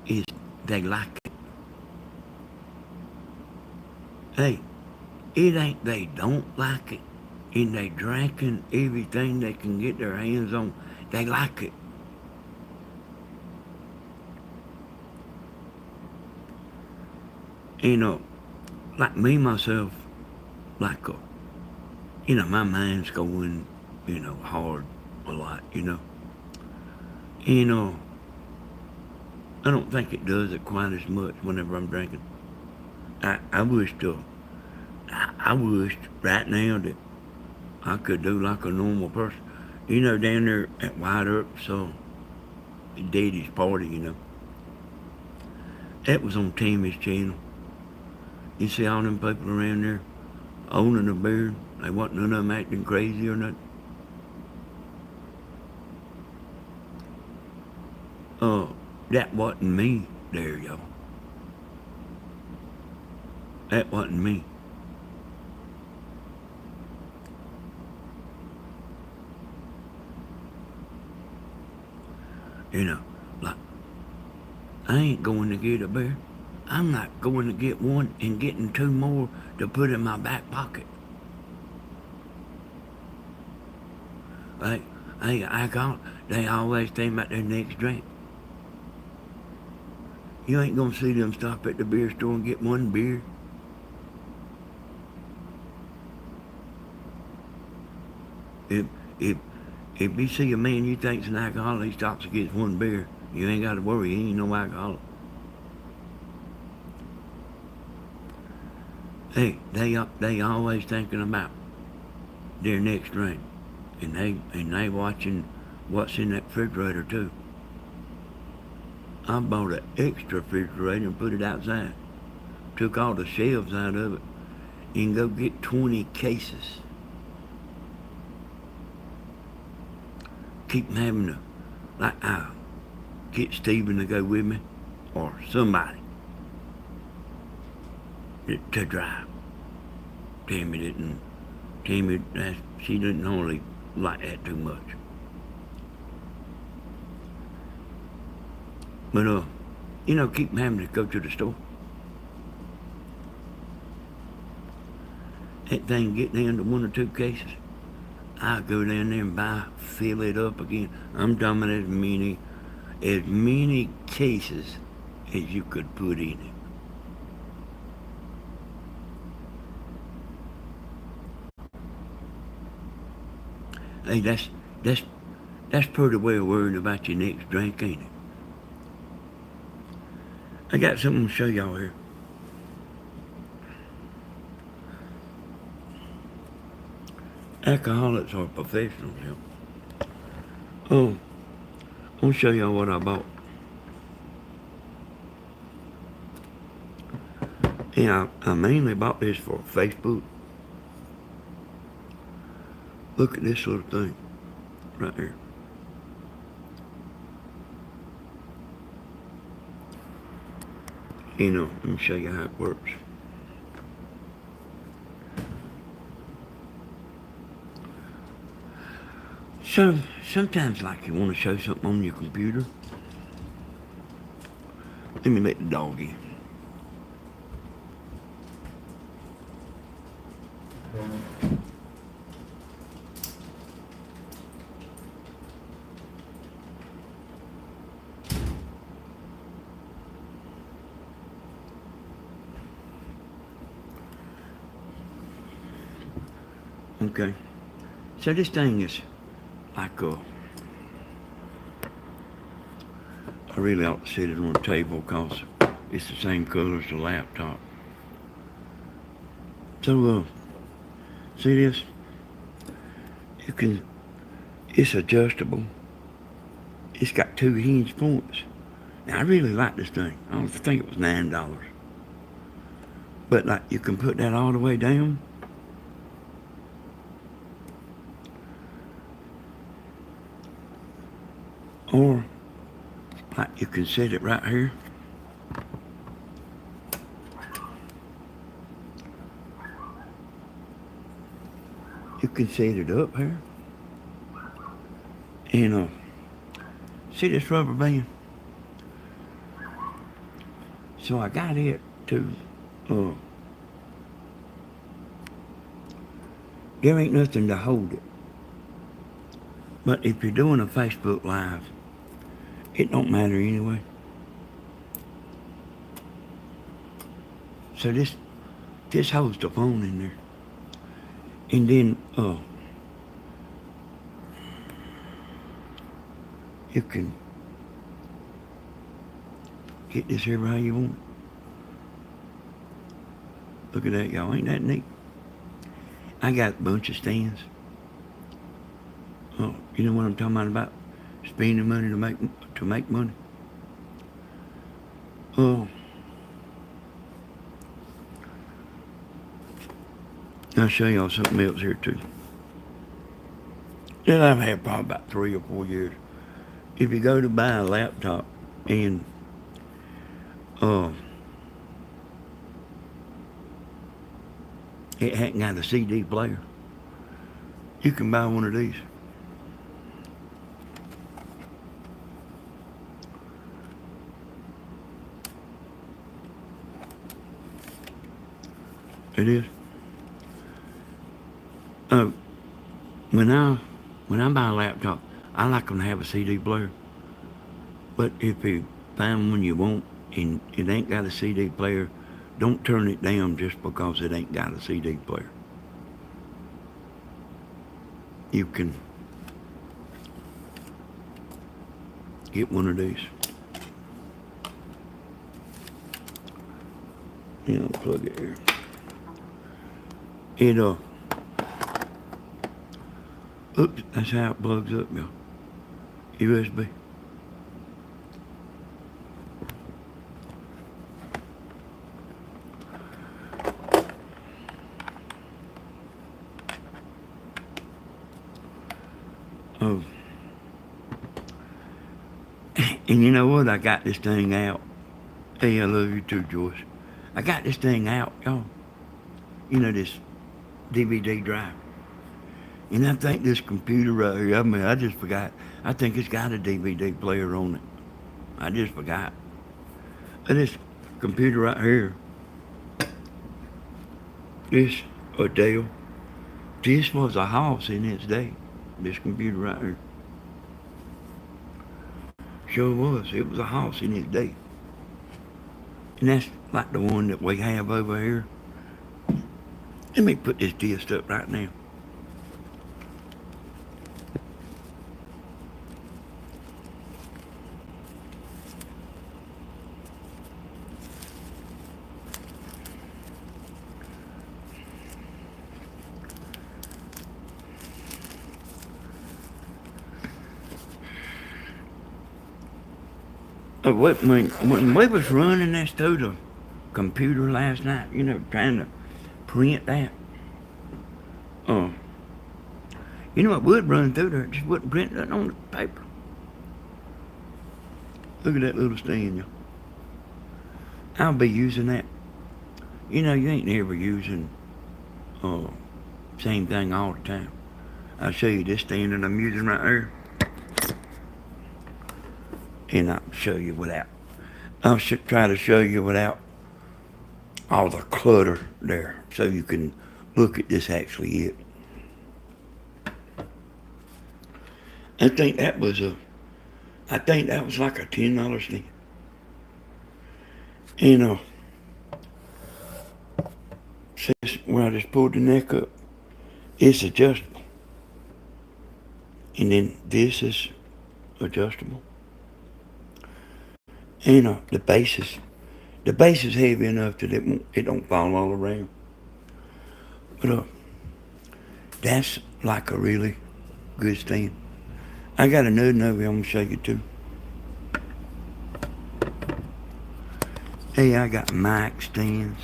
[SPEAKER 1] is they like it. Hey, it ain't they don't like it, and they drinking everything they can get their hands on. They like it. Like me, myself, like, my mind's going, hard a lot, And, I don't think it does it quite as much whenever I'm drinking. I wish right now that I could do like a normal person. Down there at White Earp, so Daddy's party, that was on Tammy's channel. You see all them people around there owning a beer. They wasn't none of them acting crazy or nothing. That wasn't me there, y'all. That wasn't me. Like, I ain't going to get a beer. I'm not going to get one and getting two more to put in my back pocket. Hey, they always think about their next drink. You ain't gonna see them stop at the beer store and get one beer. If you see a man you think's an alcoholic, he stops and gets one beer, you ain't got to worry, he ain't no alcoholic. Hey, they always thinking about their next drink, and they watching what's in that refrigerator too. I bought an extra refrigerator and put it outside. Took all the shelves out of it and go get 20 cases keep having to, like, get Stephen to go with me, or somebody to drive. Tammy, she didn't normally like that too much. But, keep having to go to the store. That thing get down to 1 or 2 cases. I go down there and fill it up again. I'm dumping as many cases as you could put in it. Hey, that's pretty well worried about your next drink, ain't it? I got something to show y'all here. Alcoholics are professionals, Oh, I'll show y'all what I bought. Yeah, I mainly bought this for Facebook. Look at this little thing right here. Let me show you how it works. So, sometimes like you want to show something on your computer. Let me let the dog in. Okay. So this thing is like I really ought to set it on the table because it's the same color as the laptop. So, see this? It's adjustable. It's got 2 hinge points. Now, I really like this thing. I think it was $9. But, like, you can put that all the way down. Or, like, you can set it right here. You can set it up here. And, see this rubber band? So I got it to, there ain't nothing to hold it. But if you're doing a Facebook Live, it don't matter anyway. So this holds the phone in there. And then, you can get this here how you want it. Look at that, y'all. Ain't that neat? I got a bunch of stands. Oh, you know what I'm talking about? Spending money to make money. Oh. I'll show y'all something else here too. That I've had probably about 3 or 4 years. If you go to buy a laptop and it hadn't got a CD player, you can buy one of these. It is. When I buy a laptop, I like them to have a CD player. But if you find one you want and it ain't got a CD player, don't turn it down just because it ain't got a CD player. You can get one of these. Plug it here. Oops, that's how it plugs up, y'all. USB. And you know what? I got this thing out. Hey, I love you too, Joyce. I got this thing out, y'all. You know, this DVD drive. And I think this computer right here, I mean, I just forgot. I think it's got a DVD player on it. I just forgot. And this computer right here, this Adele, this was a house in its day. This computer right here. Sure was. It was a house in its day. And that's like the one that we have over here. Let me put this disc up right now. When we was running this through the computer last night, you know, trying to print that, you know, it would run through there, it just wouldn't print nothing on the paper. Look at that little stand, y'all. I'll be using that. You know, you ain't never using same thing all the time. I'll show you this stand that I'm using right here. And I'll show you without. I'll try to show you without all the clutter there, so you can look at this actually it. I think that was like a $10 stand. And where I just pulled the neck up, it's adjustable. And then this is adjustable. And the base is heavy enough that it don't fall all around. But that's like a really good stand. I got another over here I'm gonna show you too. Hey, I got mic stands,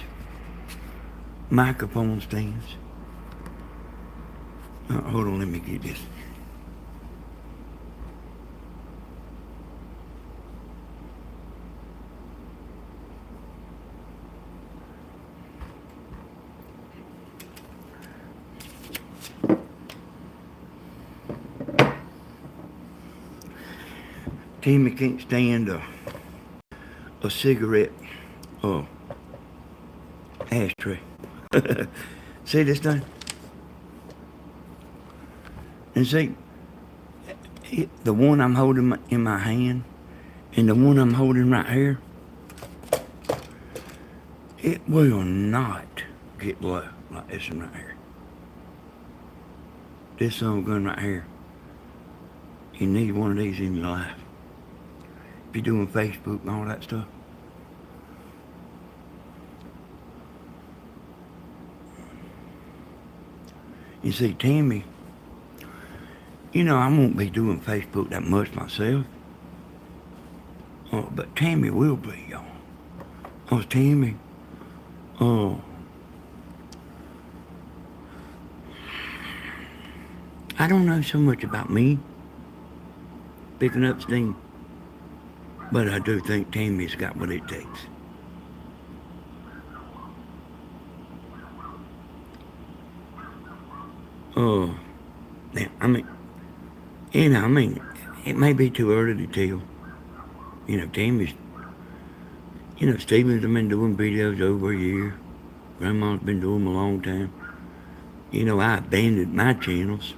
[SPEAKER 1] microphone stands. Hold on, let me get this. Tammy can't stand a cigarette ashtray. See this thing? And see, the one I'm holding in my hand and the one I'm holding right here, it will not get low like this one right here. This gun right here. You need one of these in your life. If you're doing Facebook and all that stuff. You see, Tammy, you know, I won't be doing Facebook that much myself. But Tammy will be, y'all. Tammy, I don't know so much about me picking up steam, but I do think Tammy's got what it takes. Now, I mean, it may be too early to tell. You know, Tammy's, you know, Stephen's been doing videos over a year. Grandma's been doing them a long time. You know, I abandoned my channels.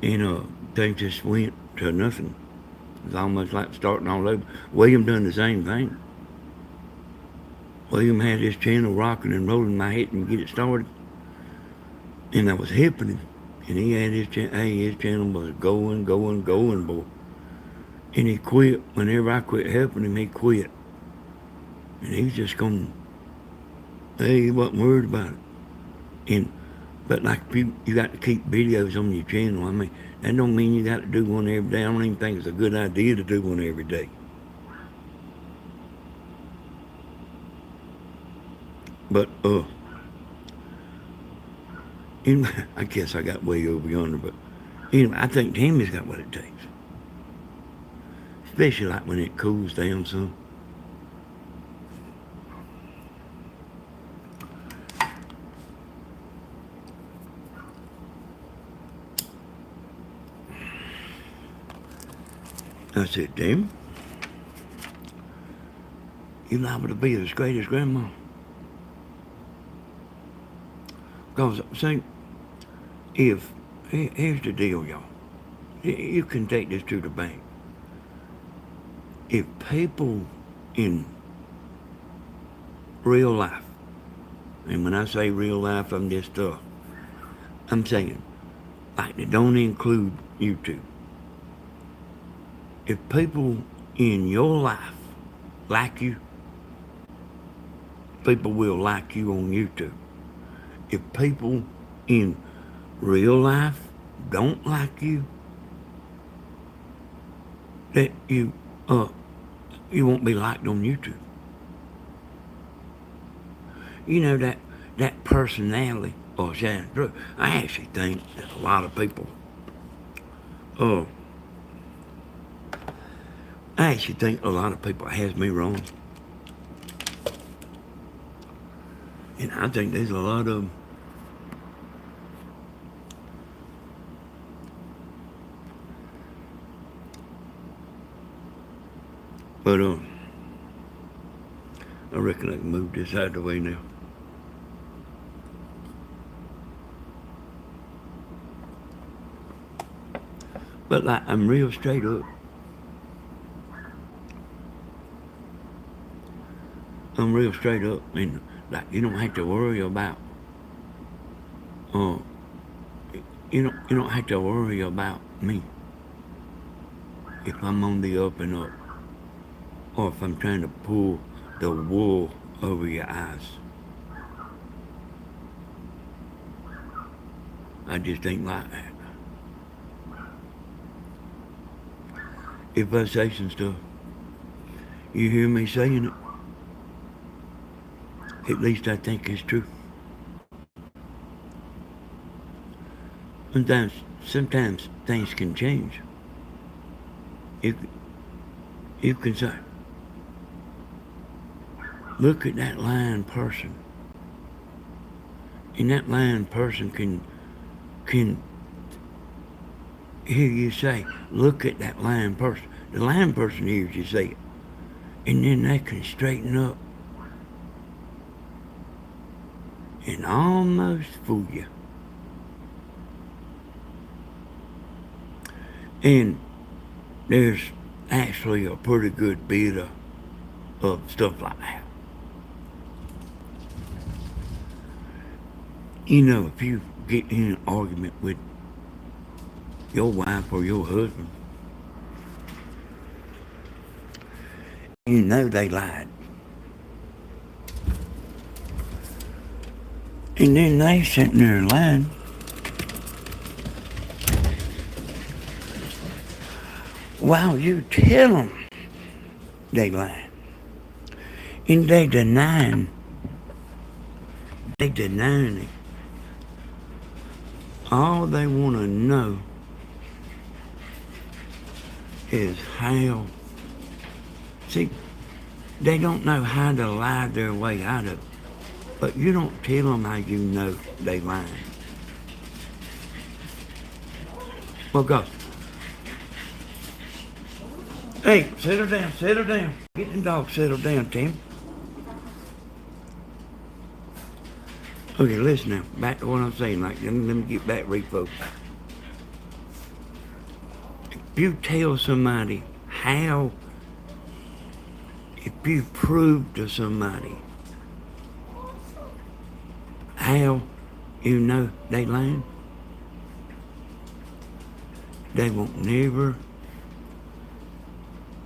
[SPEAKER 1] And things just went to nothing. It's almost like starting all over. William done the same thing. William had his channel rocking and rolling. I hadn't get it started. And I was helping him. And he had his channel was going, boy. And he quit. Whenever I quit helping him, he quit. And he was just going, hey, he wasn't worried about it. But like you got to keep videos on your channel. I mean, that don't mean you got to do one every day. I don't even think it's a good idea to do one every day. But anyway, I guess I got way over yonder. But anyway, I think Tammy's got what it takes. especially like when it cools down some. I said, Damn, you're liable to be as great as Grandma. Because, see, here's the deal, y'all. You can take this to the bank. If people in real life, and when I say real life, I'm saying, like, they don't include YouTube. If people in your life like you, people will like you on YouTube. If people in real life don't like you, that you won't be liked on YouTube. You know that personality or sounds true. I actually think that a lot of people has me wrong. And I think there's a lot of them. But I reckon I can move this out of the way now. But like, I'm real straight up. And like, you don't have to worry about you don't have to worry about me if I'm on the up and up, or if I'm trying to pull the wool over your eyes. I just ain't like that. If I say some stuff, you hear me saying it, at least I think it's true. Sometimes things can change. You can say, look at that lying person. And that lying person can hear you say, look at that lying person. The lying person hears you say it. And then they can straighten up and almost fool you. And there's actually a pretty good bit of stuff like that. You know, if you get in an argument with your wife or your husband, you know they lied. And then they sitting there lying. While you tell them they lying. And they denying it. All they want to know is how. See, they don't know how to lie their way out of it. But you don't tell them how you know they lying. Well, go. Hey, settle down. Get the dog settled down, Tim. Okay, listen now. Back to what I'm saying. Like, let me get back refocused. If you tell somebody how, if you prove to somebody how you know they lying, they won't never,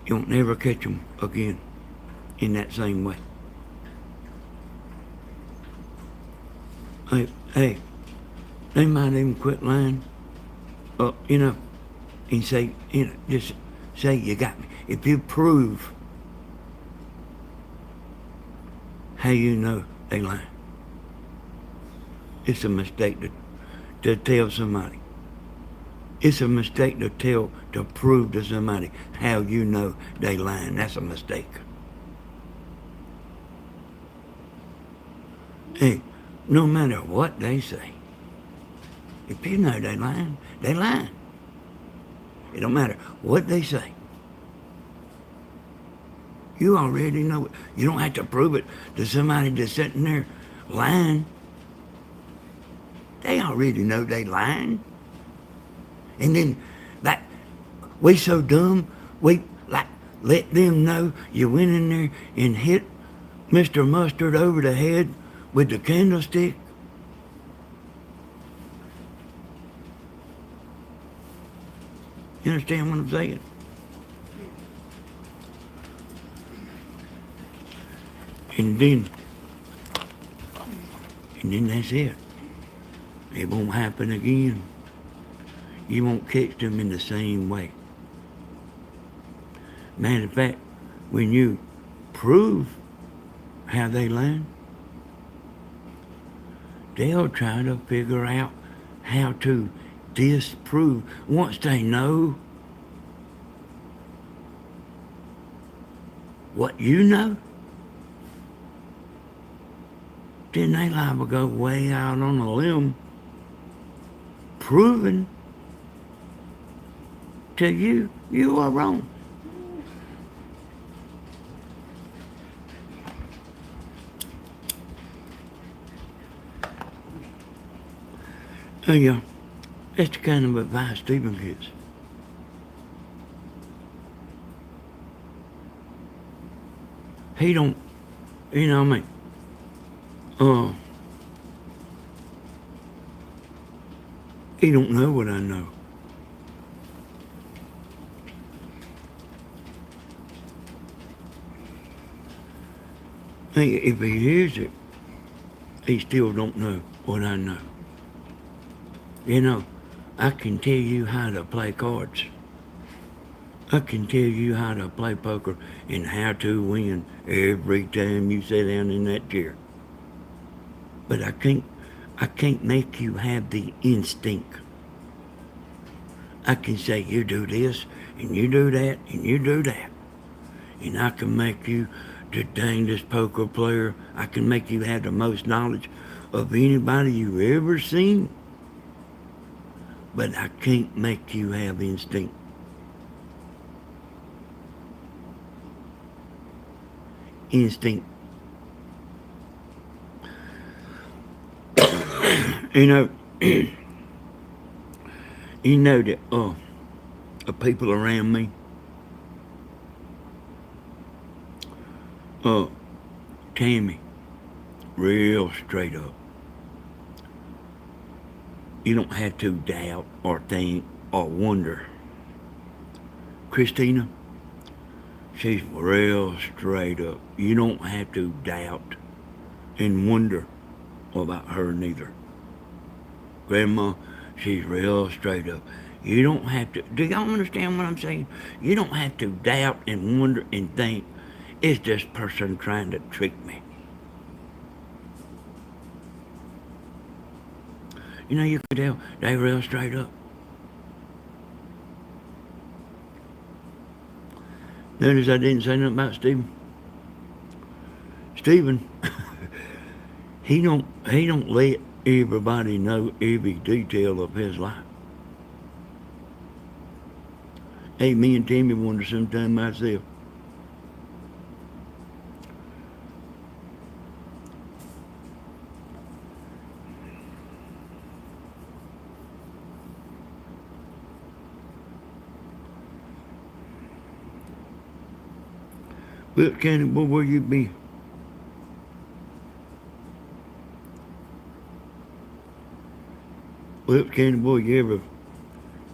[SPEAKER 1] you won't never catch them again in that same way. Hey, they might even quit lying, and say, just say you got me. If you prove how you know they lying, it's a mistake to tell somebody It's a mistake to prove to somebody how you know they lying. That's a mistake. Hey, no matter what they say, if you know they lying, they lying. It don't matter what they say. You already know it. You don't have to prove it to somebody that's sitting there lying. They already know they lying. And then, like, we so dumb, we, like, let them know you went in there and hit Mr. Mustard over the head with the candlestick. You understand what I'm saying? And then, that's it. It won't happen again. You won't catch them in the same way. Matter of fact, when you prove how they learn, they'll try to figure out how to disprove. Once they know what you know, then they liable to go way out on a limb proving to you are wrong. Yeah, that's the kind of advice Stephen gets. He don't, you know what I mean? He don't know what I know. Hey, if he hears it, he still don't know what I know. You know, I can tell you how to play cards. I can tell you how to play poker and how to win every time you sit down in that chair. But I can't make you have the instinct. I can say you do this and you do that and you do that. And I can make you the dangest poker player. I can make you have the most knowledge of anybody you've ever seen. But I can't make you have instinct. Instinct. You know, you know that the people around me, Tammy, real straight up. You don't have to doubt or think or wonder. Christina, she's real straight up. You don't have to doubt and wonder about her neither. Grandma, she's real straight up. You don't have to, do y'all understand what I'm saying? You don't have to doubt and wonder and think, is this person trying to trick me? You know, you could tell they real straight up. Notice I didn't say nothing about Stephen. Stephen, he don't let everybody know every detail of his life. Hey, me and Tammy wonder sometime myself. Well, Candy, boy, where you be? Well, Candy, boy, you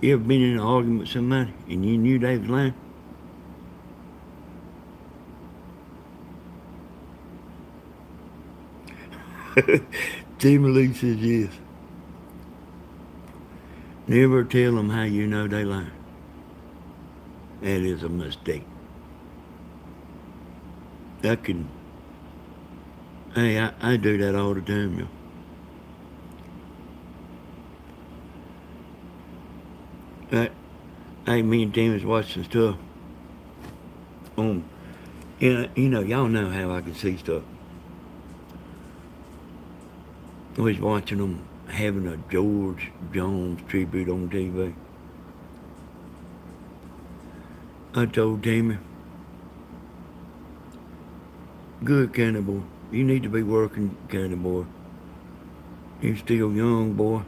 [SPEAKER 1] ever been in an argument with somebody and you knew they was lying? Timmy Lee says yes. Never tell them how you know they lying. That is a mistake. I do that all the time, yo. That, hey, me and Tim was watching stuff on, y'all know how I can see stuff. I was watching them having a George Jones tribute on TV. I told Tammy, good kind of boy. You need to be working kind of boy. You're still young, boy.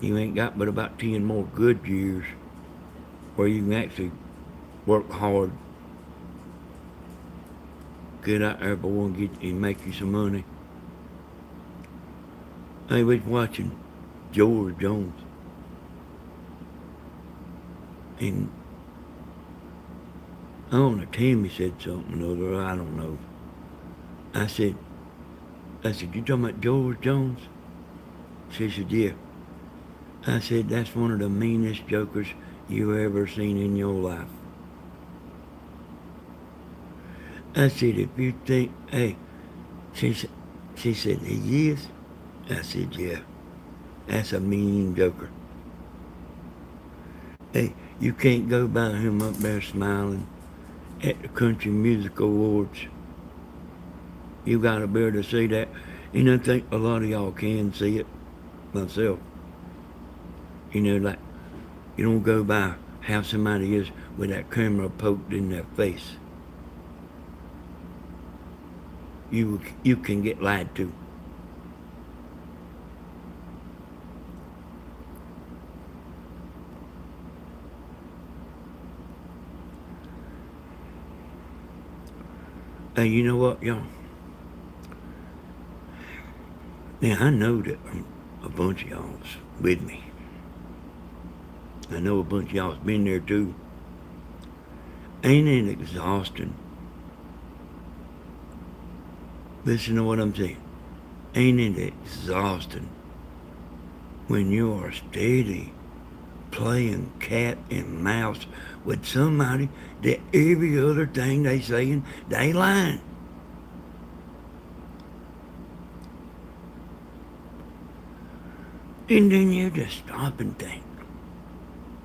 [SPEAKER 1] You ain't got but about 10 more good years where you can actually work hard, get out there, boy, and make you some money. I was watching George Jones, and I don't know, Tammy said something or other, I don't know. I said, you talking about George Jones? She said, yeah. I said, that's one of the meanest jokers you ever seen in your life. I said, if you think, hey, she said, he is? I said, yeah, that's a mean joker. Hey, you can't go by him up there smiling at the Country Music Awards. You gotta be able to see that. And I think a lot of y'all can see it, myself. Like, you don't go by how somebody is with that camera poked in their face. You can get lied to. Hey, you know what, y'all? Now, I know that a bunch of y'all's with me. I know a bunch of y'all's been there too. Ain't it exhausting? Listen to what I'm saying. Ain't it exhausting when you are steady playing cat and mouse with somebody that every other thing they saying, they lying? And then you just stop and think.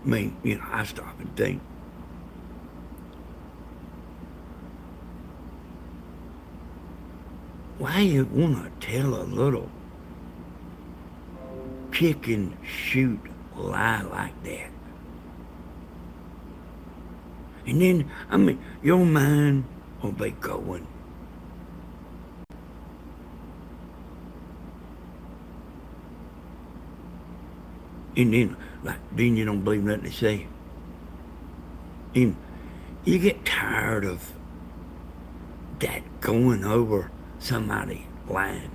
[SPEAKER 1] I mean, I stop and think. Why you wanna tell a little chicken shoot lie like that? And then, your mind will be going. And then, then you don't believe nothing they say. And you get tired of that going over somebody lying.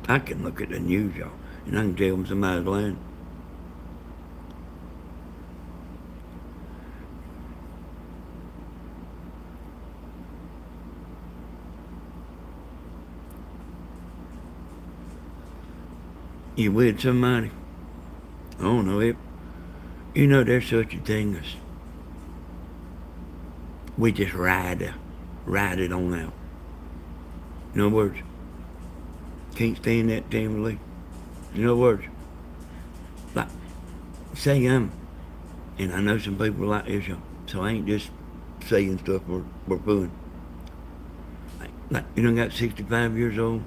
[SPEAKER 1] I can look at the news, y'all, and I can tell when somebody's lying. You with somebody? I don't know it. There's such a thing as we just ride it on out. In other words, can't stand that Tammy. In other words, like, say and I know some people like this, so I ain't just saying stuff for fun. Like, you done got 65 years old.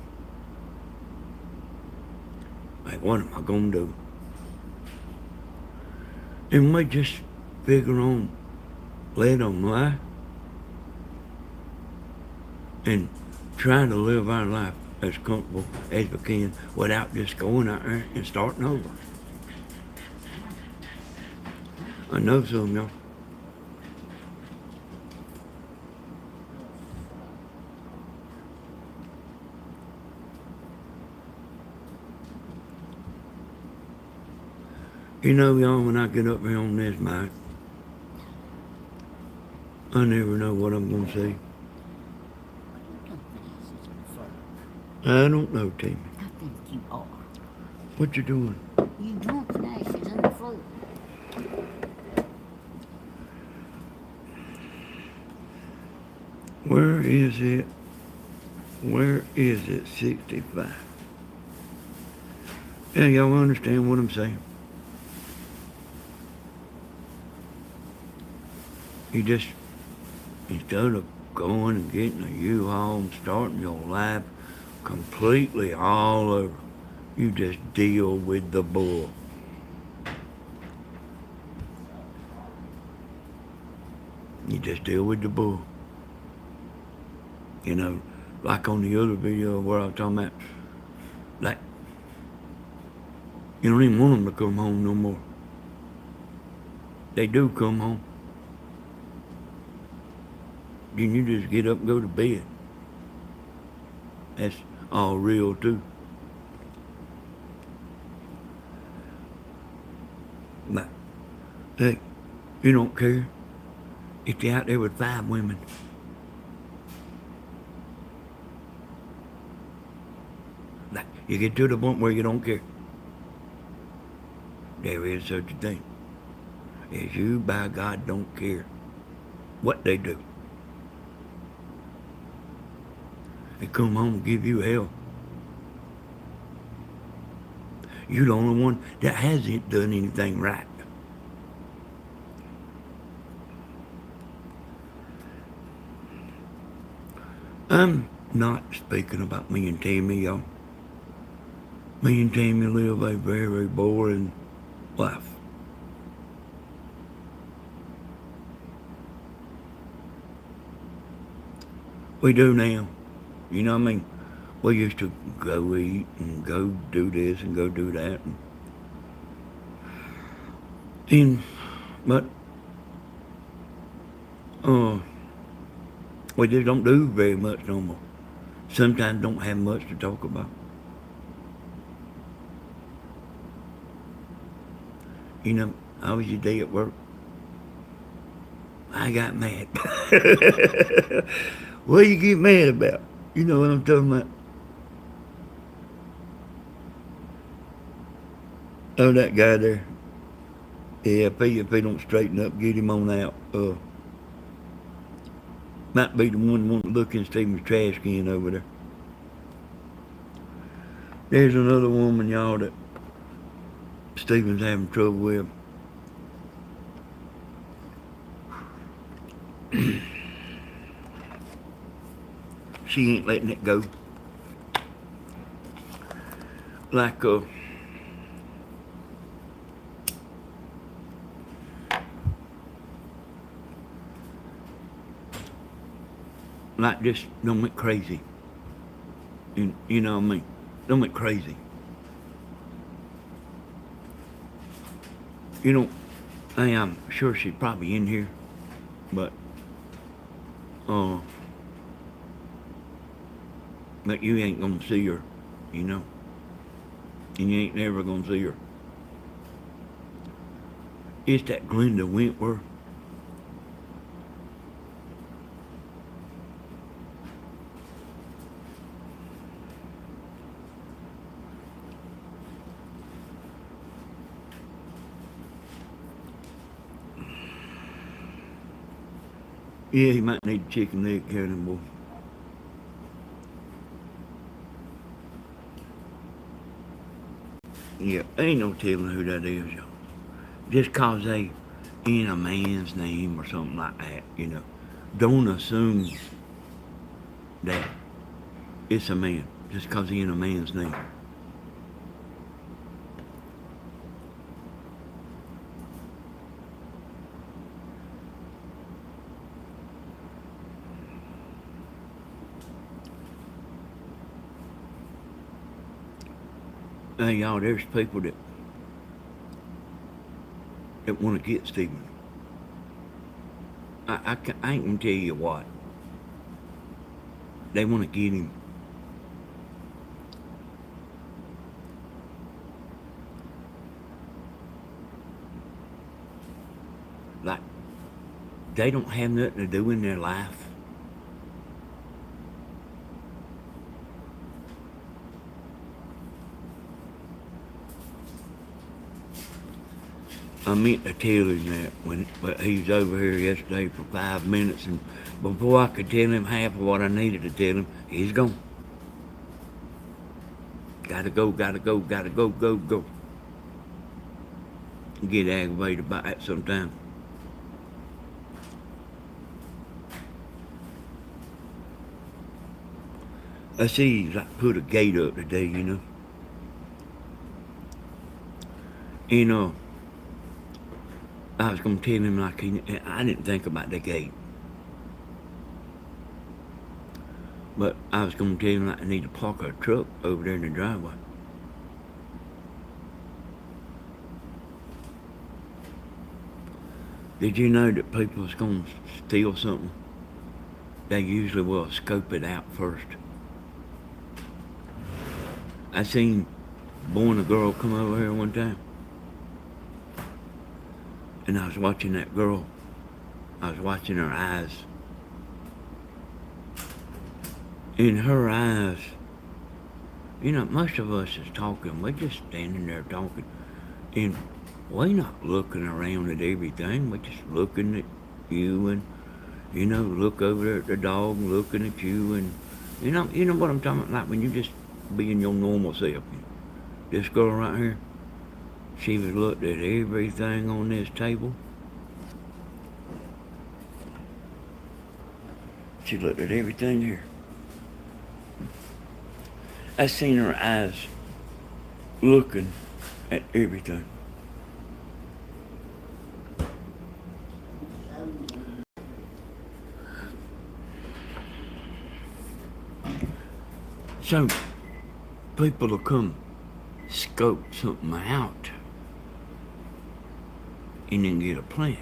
[SPEAKER 1] Like, what am I gonna do? And we just figure on, let them lie, and try to live our life as comfortable as we can without just going out there and starting over. I know some, y'all. Y'all, when I get up here on this mic, I never know what I'm going to say. I don't know, Tammy.
[SPEAKER 2] I think you are.
[SPEAKER 1] What you doing?
[SPEAKER 2] You dumping ashes on the floor.
[SPEAKER 1] Where is it? Where is it? 65. Yeah, y'all understand what I'm saying. You just, instead of going and getting a U-Haul and starting your life completely all over, you just deal with the bull. You just deal with the bull. You know, like on the other video where I was talking about, like, you don't even want them to come home no more. They do come home. Then you just get up and go to bed. That's all real too. But, hey, you don't care if you're out there with 5 women. Like, you get to the point where you don't care. There is such a thing as you, by God, don't care what they do. They come home and give you hell. You're the only one that hasn't done anything right. I'm not speaking about me and Tammy, y'all. Me and Tammy live a very boring life. We do now. You know what I mean? We used to go eat and go do this and go do that. But we just don't do very much no more. Sometimes don't have much to talk about. You know, I was your day at work. I got mad. What do you get mad about? You know what I'm talking about? Oh, that guy there. Yeah, if he don't straighten up, get him on out. Might be the one wanting to look in Stephen's trash can over there. There's another woman, y'all, that Stephen's having trouble with. She ain't letting it go. Like just don't get crazy. You know what I mean? Don't get crazy. You know, I'm sure she's probably in here, but but you ain't gonna see her, you know, and you ain't never gonna see her. It's that Glenda Wentworth. Yeah, he might need a chicken leg cannonball. Yeah, ain't no telling who that is, y'all. Just cause they in a man's name or something like that, you know. Don't assume that it's a man just cause he in a man's name. Hey, y'all, there's people that want to get Stephen. I ain't gonna tell you what. They want to get him. Like, they don't have nothing to do in their life. I meant to tell him that but he was over here yesterday for 5 minutes, and before I could tell him half of what I needed to tell him, he's gone. Gotta go, gotta go, gotta go, go, go. Get aggravated by it sometimes. I see he's like put a gate up today, you know. You know, I was gonna tell him like I didn't think about the gate. But I was gonna tell him like I need to park a truck over there in the driveway. Did you know that people's gonna steal something? They usually will scope it out first. I seen a boy and a girl come over here one time. And I was watching that girl. I was watching her eyes. In her eyes, you know, most of us is talking. We're just standing there talking. And we're not looking around at everything. We're just looking at you and, you know, look over there at the dog and looking at you. And, you know what I'm talking about? Like when you just being your normal self. This girl right here, she was looked at everything on this table. She looked at everything here. I seen her eyes looking at everything. So, people will come scope something out and then get a plan.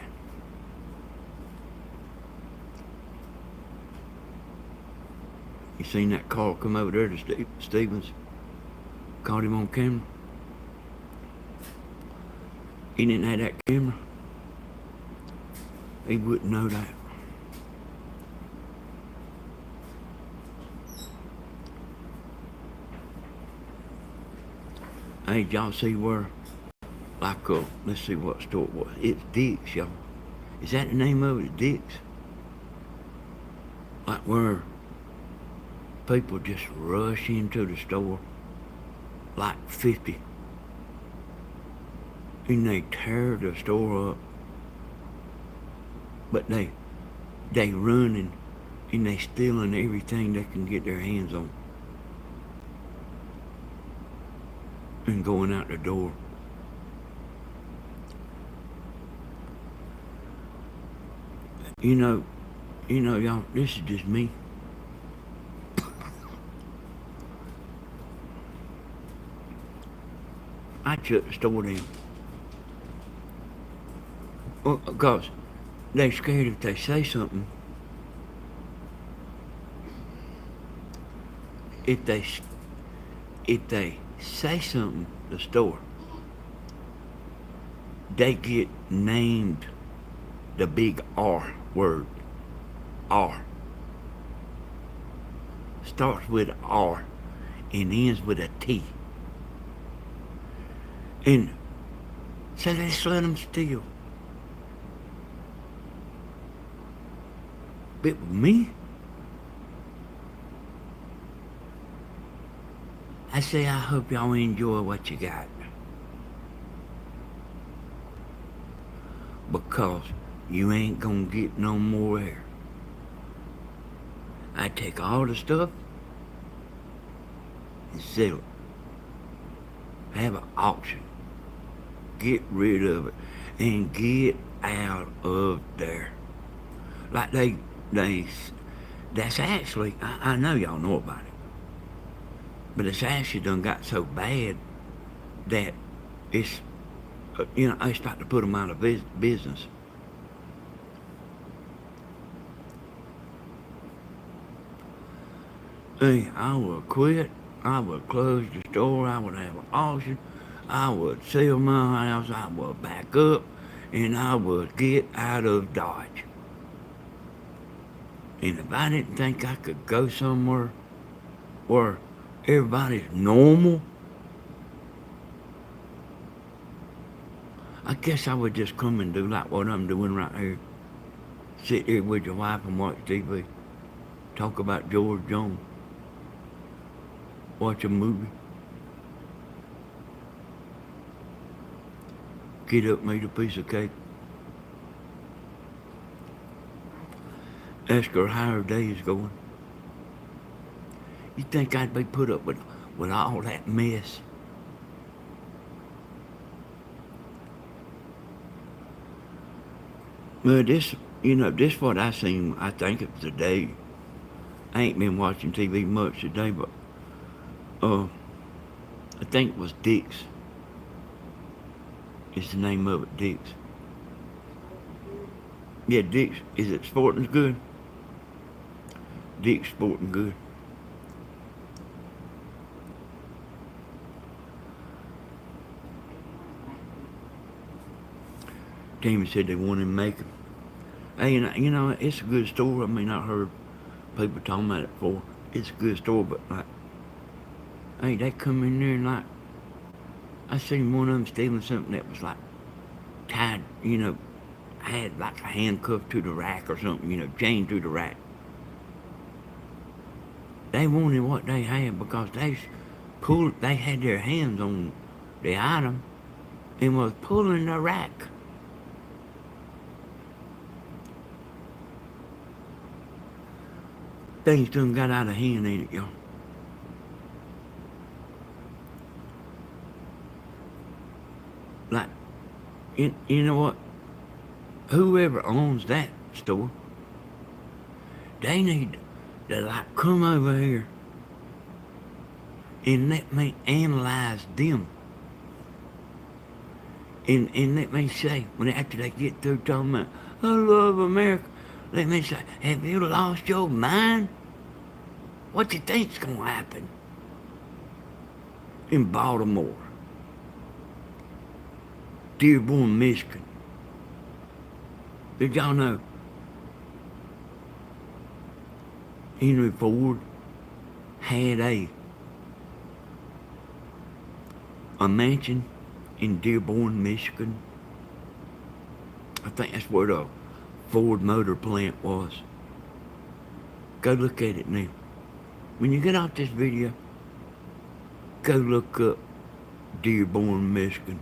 [SPEAKER 1] You seen that car come over there to Stevens? Caught him on camera. He didn't have that camera. He wouldn't know that. Hey, y'all see where, like, let's see what store it was. It's Dick's, y'all. Is that the name of it, Dick's? Like where people just rush into the store, like 50, and they tear the store up. But they running and they stealing everything they can get their hands on. And going out the door. You know, y'all, this is just me. I shut the store down. Well, because they scared if they say something. If they say something, the store, they get named the big R word. R. Starts with R and ends with a T. And so they just let them steal. But with me, I say I hope y'all enjoy what you got. Because you ain't gonna get no more air. I take all the stuff and sell it. Have an auction. Get rid of it. And get out of there. Like that's actually, I know y'all know about it. But it's actually done got so bad that it's, I start to put them out of business. Hey, I would quit. I would close the store. I would have an auction. I would sell my house. I would back up. And I would get out of Dodge. And if I didn't think I could go somewhere where everybody's normal, I guess I would just come and do like what I'm doing right here. Sit here with your wife and watch TV. Talk about George Jones. Watch a movie. get up and eat a piece of cake. Ask her how her day is going. You think I'd be put up with all that mess? Well, this, this what I seen, I think it was today. I ain't been watching TV much today, but, I think it was Dick's. Is the name of it, Dick's? Yeah, Dick's. Is it Sporting Good? Dick's Sporting Good. Tammy said they want him to make them. Hey, it's a good store. I mean, I heard people talking about it before. It's a good store, but like, hey, they come in there and like, I seen one of them stealing something that was like tied, had like a handcuff to the rack or something, chained to the rack. They wanted what they had because they had their hands on the item and was pulling the rack. Things done got out of hand, ain't it, y'all? Like, you know what? Whoever owns that store, they need to like come over here and let me analyze them. And let me say, after they get through talking about, I love America, let me say, have you lost your mind? What you think's gonna happen in Baltimore, Dearborn, Michigan? Did y'all know Henry Ford had a mansion in Dearborn, Michigan? I think that's where the Ford motor plant was. Go look at it now. When you get off this video, go look up Dearborn, Michigan.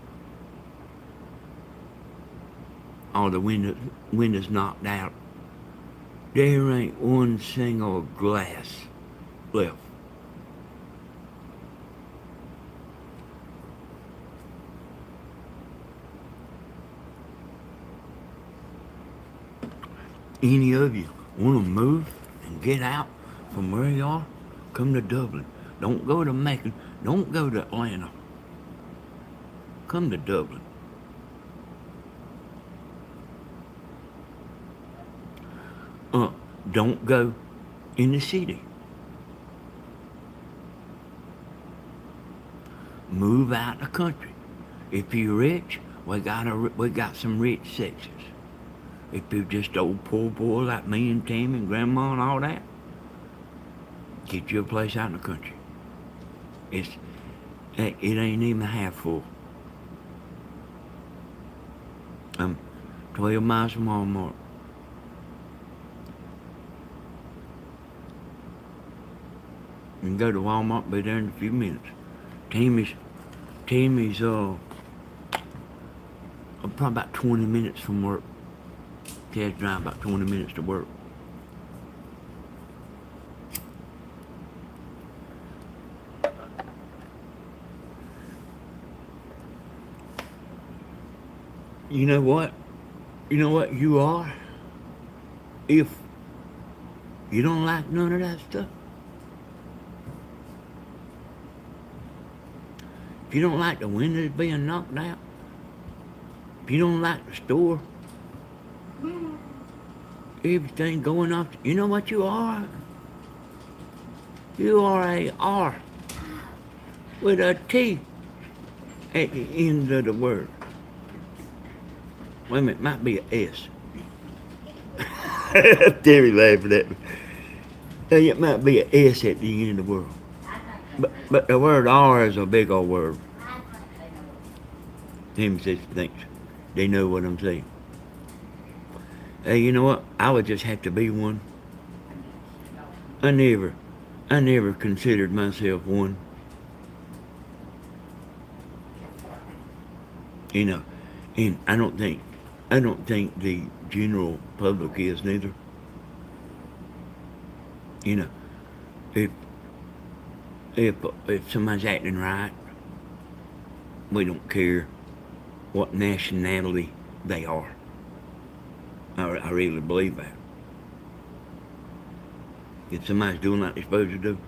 [SPEAKER 1] All the windows knocked out. There ain't one single glass left. Any of you want to move and get out from where you are, come to Dublin. Don't go to Macon. Don't go to Atlanta. Come to Dublin. Don't go in the city. Move out the country. If you're rich, we got some rich sections. If you're just old poor boy like me and Tammy and Grandma and all that, get you a place out in the country. It ain't even half full. 12 miles from Walmart. You can go to Walmart, be there in a few minutes. Tammy's probably about 20 minutes from work. She has to drive about 20 minutes to work. You know what? You know what you are? If you don't like none of that stuff, if you don't like the windows being knocked out, if you don't like the store, everything going off, you know what you are? You are a R with a T at the end of the word. Wait a minute, it might be an S. Terry laughing at me. Hey, it might be an S at the end of the word. But the word R is a big old word. Tim says thinks they know what I'm saying. Hey, you know what? I would just have to be one. I never considered myself one. And I don't think the general public is neither. You know, if if if somebody's acting right, we don't care what nationality they are. I really believe that. If somebody's doing like they're supposed to do,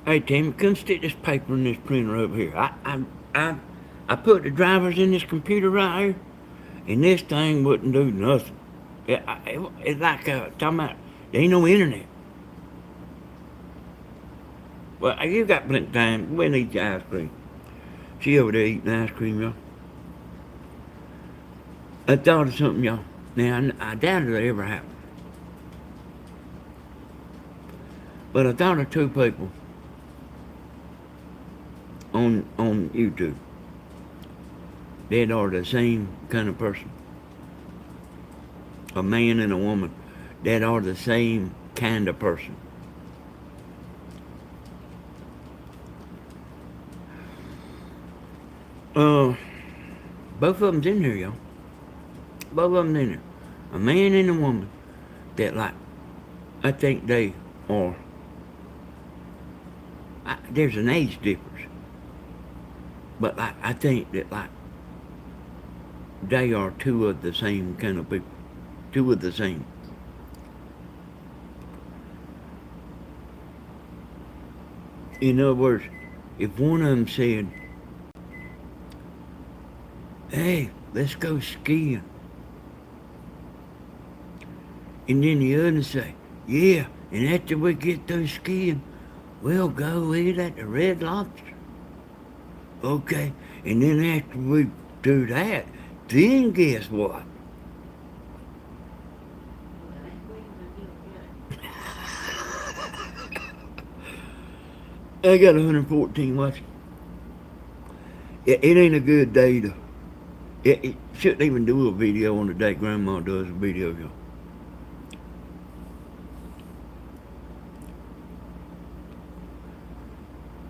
[SPEAKER 1] hey Tammy, come stick this paper in this printer over here. I put the drivers in this computer right here, and this thing wouldn't do nothing. It's like talking about there ain't no internet. Well, you got plenty of time. We need your ice cream. She over there eating ice cream, y'all. I thought of something, y'all. Now, I doubt it ever happened. But I thought of two people on YouTube that are the same kind of person. A man and a woman that are the same kind of person. Both of them's in here, y'all. Both of them's in here. A man and a woman that, like, I think they are. There's an age difference, but like I think that like they are two of the same kind of people. Two of the same. In other words, if one of them said, "Hey, let's go skiing," and then the other say, "Yeah, and after we get through skiing, we'll go eat at the Red Lobster." Okay, and then after we do that, then guess what? I got 114 watching. It ain't a good day to. It shouldn't even do a video on the day Grandma does a video, y'all.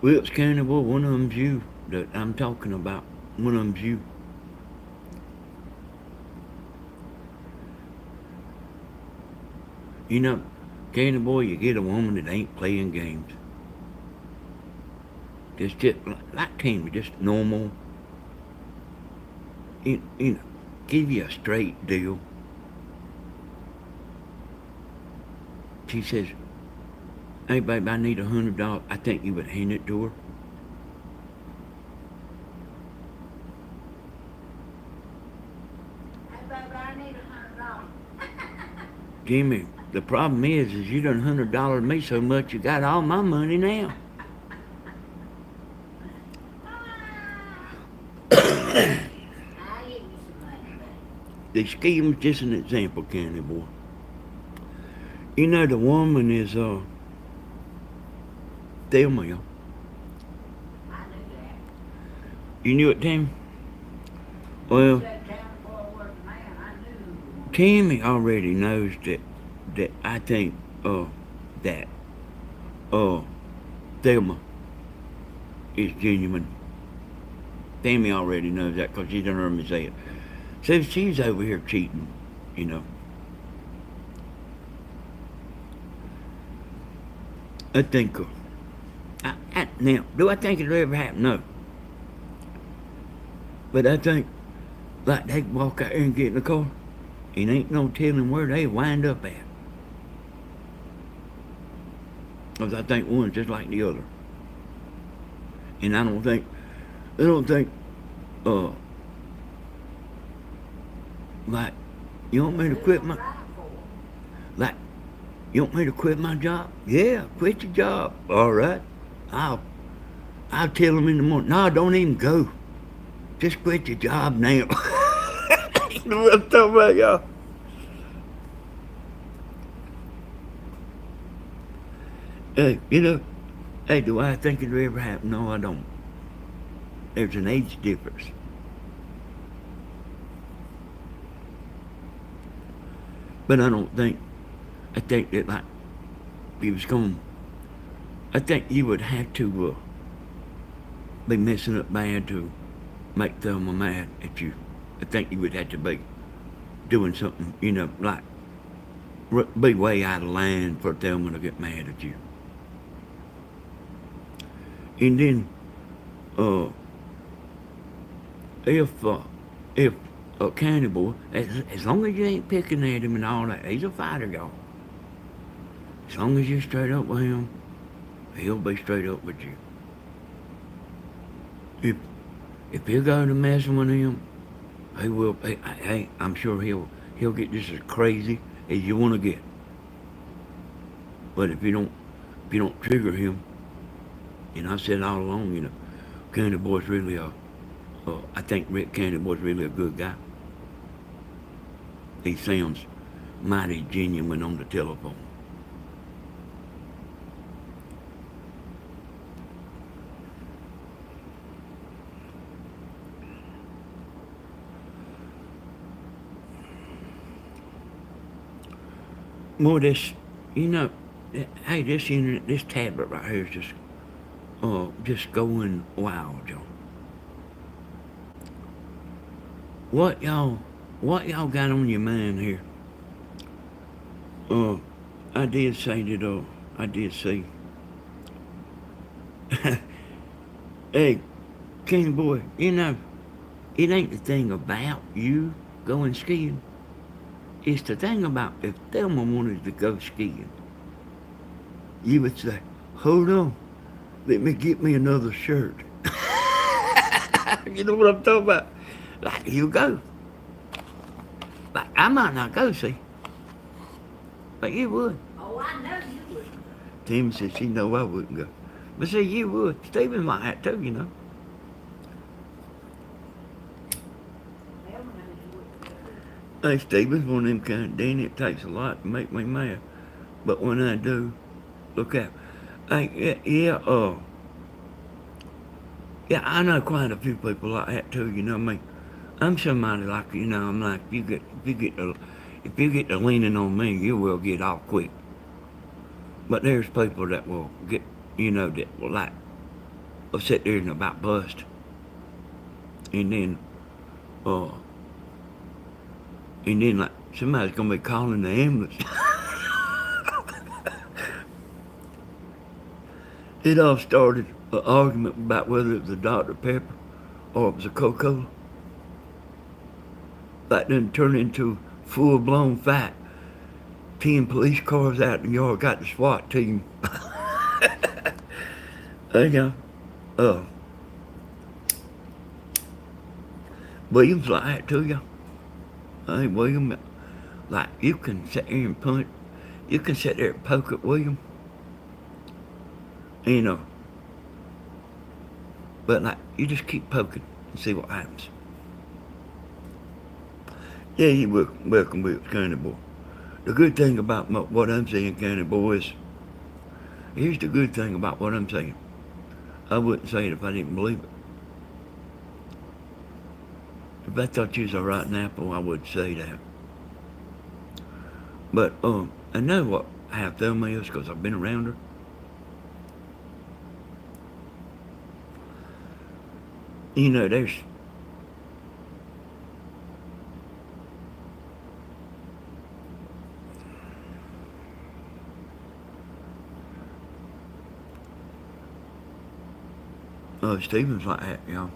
[SPEAKER 1] Wilkes County, boy, one of them's you that I'm talking about. One of them's you. You know, County boy, you get a woman that ain't playing games. Just like Tammy, just normal. You know, give you a straight deal. She says, "Hey, babe, I need $100. I think you would hand it to her."
[SPEAKER 2] Hey, baby, I need $100.
[SPEAKER 1] Jimmy, the problem is you done $100 me so much you got all my money now.
[SPEAKER 2] I'll give you some money, baby.
[SPEAKER 1] The scheme's just an example, County boy. You know the woman is Thelma, y'all.
[SPEAKER 2] I knew that.
[SPEAKER 1] You knew it, Tammy? Well,
[SPEAKER 2] That town boy was a man. I knew.
[SPEAKER 1] Tammy already knows that I think that Thelma is genuine. Tammy already knows that because she done heard me say it. So she's over here cheating, you know. I think now, do I think it'll ever happen? No. But I think, like, they walk out there and get in the car, and ain't no telling where they wind up at. Because I think one's just like the other. And I don't think, like, you want me to quit my, like, you want me to quit my job? Yeah, quit your job. All right. I'll tell them in the morning. No, don't even go. Just quit your job now. You know what I'm talking about, y'all? Hey, you know, hey, do I think it'll ever happen? No, I don't. There's an age difference. But I think that like, he was going, I think you would have to be messing up bad to make Thelma mad at you. I think you would have to be doing something, like be way out of line for Thelma to get mad at you. And then, uh, if uh, if a county boy, as long as you ain't picking at him and all that, he's a fighter, y'all. As long as you're straight up with him, he'll be straight up with you. If if you go to messing with him, he will. Hey, I'm sure he'll get just as crazy as you want to get. But if you don't trigger him, I said all along, County Boy's really I think Rick County Boy's really a good guy. He sounds mighty genuine on the telephone. More this, hey, this internet, this tablet right here is just going wild, y'all. What y'all, what y'all got on your mind here? Uh, I did say that. I did say, hey, King Boy, it ain't the thing about you going skiing. It's the thing about if Thelma wanted to go skiing, you would say, hold on, let me get me another shirt. You know what I'm talking about? Like, you go. Like, I might not go, see, but you would.
[SPEAKER 2] Oh, I know you would.
[SPEAKER 1] Tammy said she know I wouldn't go. But see, you would. Stephen might have too.
[SPEAKER 2] Well, knows you would.
[SPEAKER 1] Hey, Stephen's one of them kind. Danny, it takes a lot to make me mad. But when I do, look out. Hey, yeah, I know quite a few people like that too, you know what I mean? I'm somebody like, I'm like, if you get to leaning on me, you will get off quick. But there's people that will get, that will like, will sit there and about bust. And then, uh, like, somebody's gonna be calling the ambulance. It all started an argument about whether it was a Dr. Pepper or it was a Coca-Cola. That didn't turn into full-blown fight. 10 police cars out in the yard, got the SWAT team. There you go. William's like that to you. Hey, William, like, you can sit there and punch. You can sit there and poke at William. But like, you just keep poking and see what happens. Yeah, you welcome with County Boy. The good thing about what I'm saying, County Boy, is, here's the good thing about what I'm saying. I wouldn't say it if I didn't believe it. If I thought you was a rotten apple, I would say that. But I know what how Thelma is because I've been around her. There's Stephen's like that, y'all.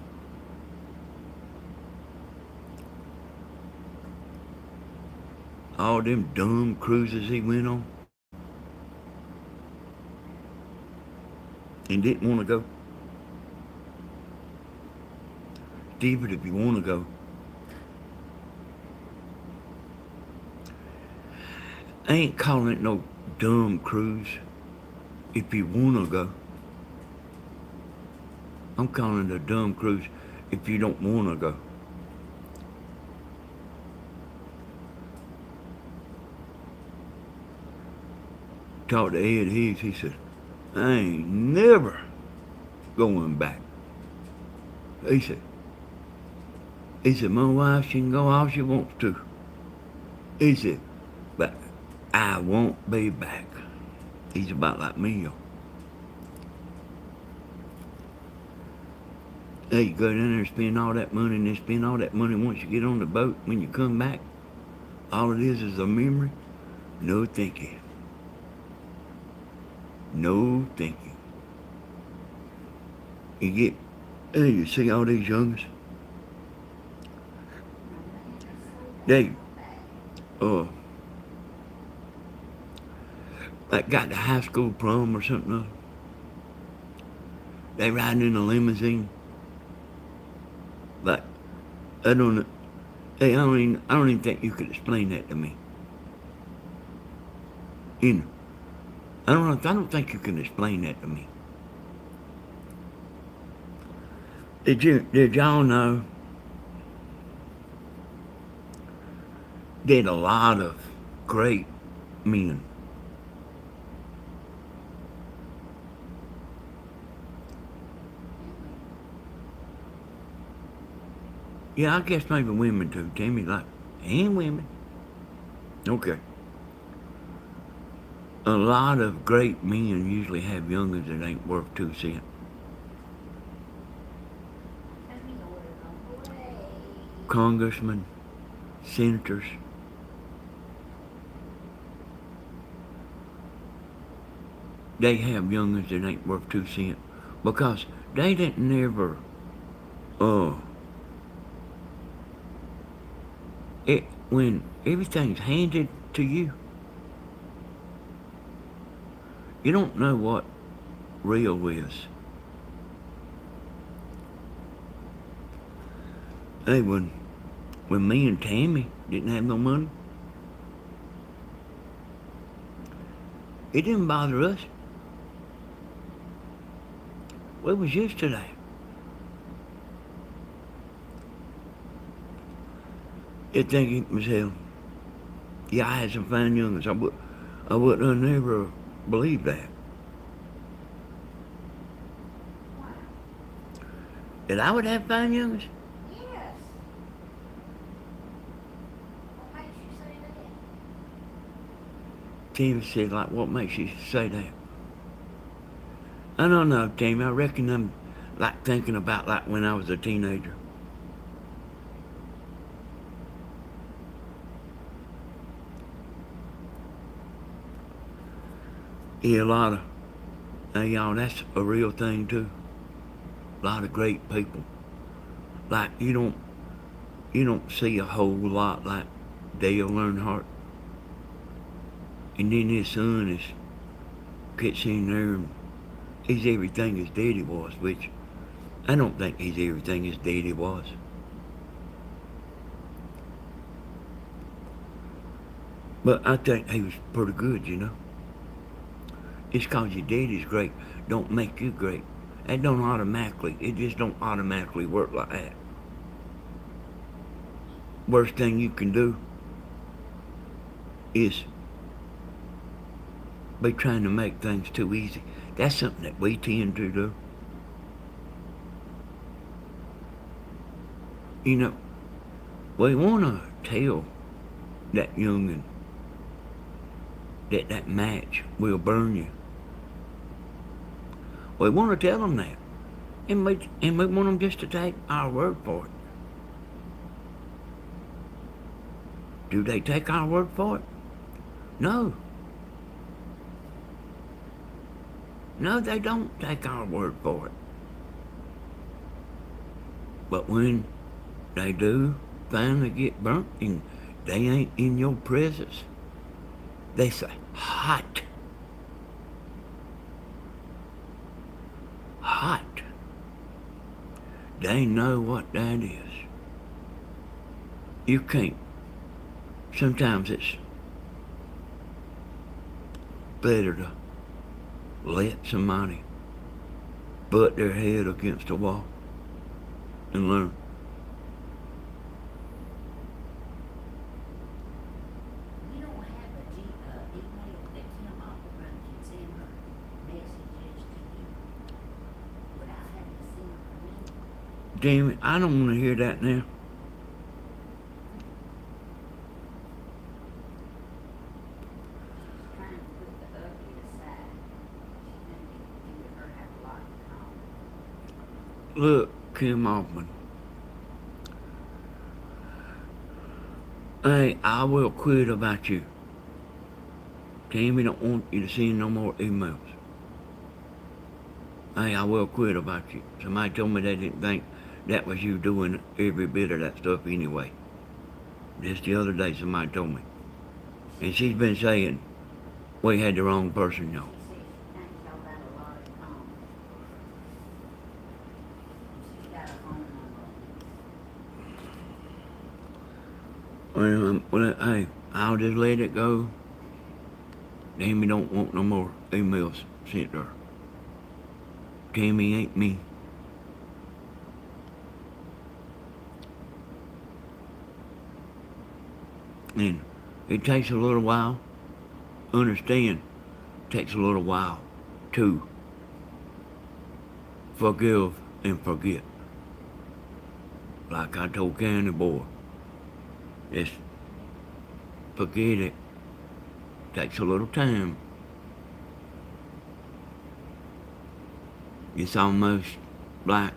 [SPEAKER 1] All them dumb cruises he went on and didn't want to go. Stephen, if you want to go, I ain't calling it no dumb cruise. If you want to go, I'm calling it a dumb cruise if you don't want to go. Talked to Ed Higgs, he said, I ain't never going back. He said, my wife, she can go all she wants to. He said, but I won't be back. He's about like me, y'all. Hey, you go down there and spend all that money and then spend all that money once you get on the boat. When you come back, all it is a memory. No thank you. No thank you. You get, hey, you see all these youngers? They, uh, like got the high school prom or something. They riding in a limousine. Like, I don't know. Hey, I don't even think you could explain that to me. You know, I don't think you can explain that to me. Did y'all know that a lot of great men, yeah, I guess maybe women too, Tammy, like, and women, okay. A lot of great men usually have youngins that ain't worth 2 cents. Congressmen, senators, they have youngins that ain't worth 2 cents because they didn't never, uh, when everything's handed to you, you don't know what real is. Hey, when me and Tammy didn't have no money, it didn't bother us. We was used to that. It thinking myself, yeah, I had some fine youngins. I would have never believed that. That I would have fine youngins?
[SPEAKER 2] Yes. What makes you say that?
[SPEAKER 1] Tammy said, like, what makes you say that? I don't know, Tammy. I reckon I'm like thinking about like when I was a teenager. Yeah, a lot of, hey y'all, that's a real thing too. A lot of great people. Like you don't see a whole lot like Dale Earnhardt. And then his son is gets in there and he's everything his daddy was, which I don't think he's everything his daddy was. But I think he was pretty good, you know. Just cause your daddy's great don't make you great. It just don't automatically work like that. Worst thing you can do is be trying to make things too easy. That's something that we tend to do. You know, we want to tell that youngin' that match will burn you. We want to tell them that. And we want them just to take our word for it. Do they take our word for it? No. No, they don't take our word for it. But when they do finally get burnt and they ain't in your presence, they say, hot. Hot. They know what that is. You can't. Sometimes it's better to let somebody butt their head against a wall and learn.
[SPEAKER 2] You don't have a email that Kim Opperman can send her messages to you without having to send her an email.
[SPEAKER 1] Damn it, I don't want to hear that now. Look, Kim Hoffman. Hey, I will quit about you. Tammy don't want you to send no more emails. Hey, I will quit about you. Somebody told me they didn't think that was you doing every bit of that stuff anyway. Just the other day somebody told me. And she's been saying we had the wrong person, y'all.
[SPEAKER 2] She says she thinks y'all got a lot of common. She's got a phone number.
[SPEAKER 1] Well, hey, I'll just let it go. Tammy don't want no more emails sent to her. Tammy ain't me. And it takes a little while. Understand, it takes a little while to forgive and forget. Like I told Candy Boy, just forget it. Takes a little time. It's almost like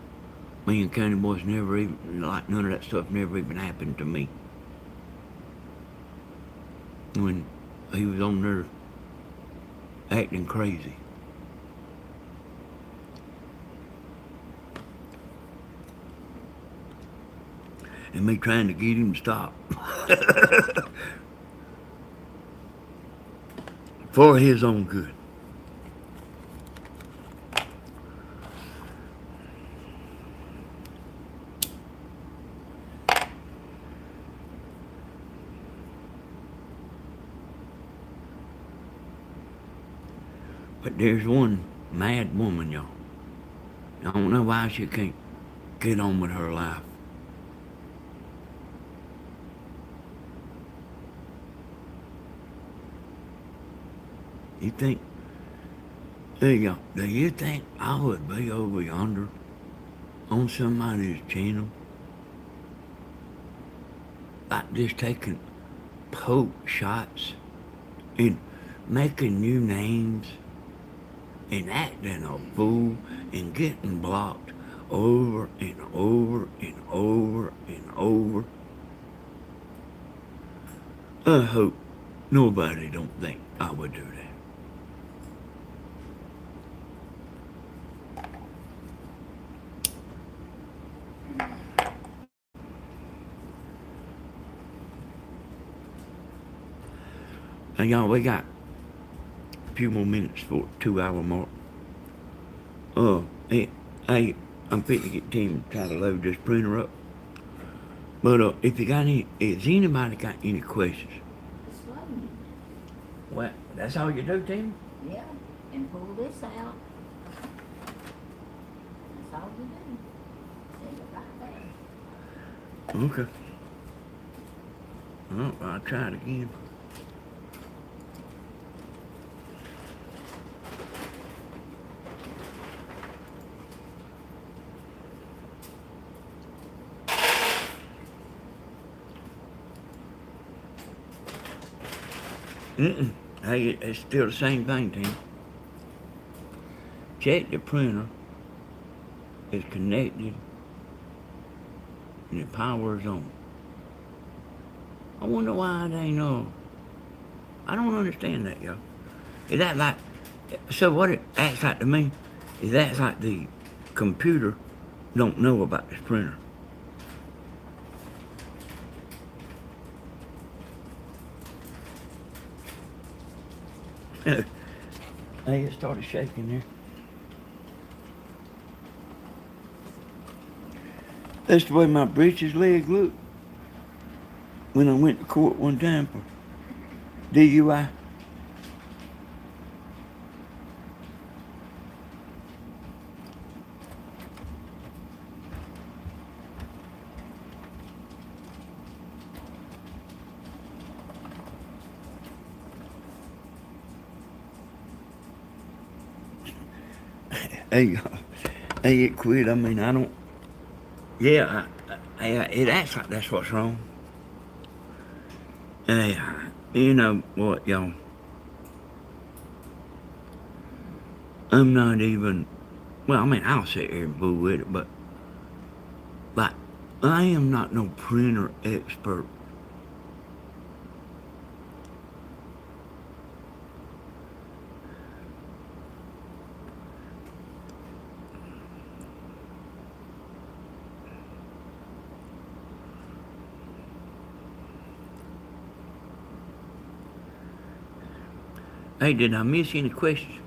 [SPEAKER 1] me and Candy Boy's never even, like none of that stuff never even happened to me. When he was on there acting crazy. And me trying to get him to stop. For his own good. But there's one mad woman, y'all. I don't know why she can't get on with her life. You think, hey y'all, do you think I would be over yonder on somebody's channel? Like just taking poke shots and making new names and acting a fool and getting blocked over and over and over and over. I hope nobody don't think I would do that. And y'all, we got a few more minutes for the 2-hour mark. Hey, I'm fit to get Tim to try to load this printer up. But if you got any, has anybody got any questions?
[SPEAKER 2] Just loading.
[SPEAKER 1] Well, that's all you do, Tim?
[SPEAKER 2] Yeah, and pull this out. That's all you do. Set it right there.
[SPEAKER 1] Okay. Well, I'll try it again. Hey, it's still the same thing, Tim. Check the printer is connected and the power is on. I wonder why it ain't I don't understand that, y'all. Is that like, so what it acts like to me is that's like the computer don't know about this printer. Hey, it started shaking there. That's the way my britches leg looked when I went to court one time for DUI. Hey, it quit. I mean, I don't. Yeah, it acts like that's what's wrong. Hey, you know what, y'all? I'm not even. Well, I mean, I'll sit here and boo with it, but I am not no printer expert. Hey, did I miss any questions?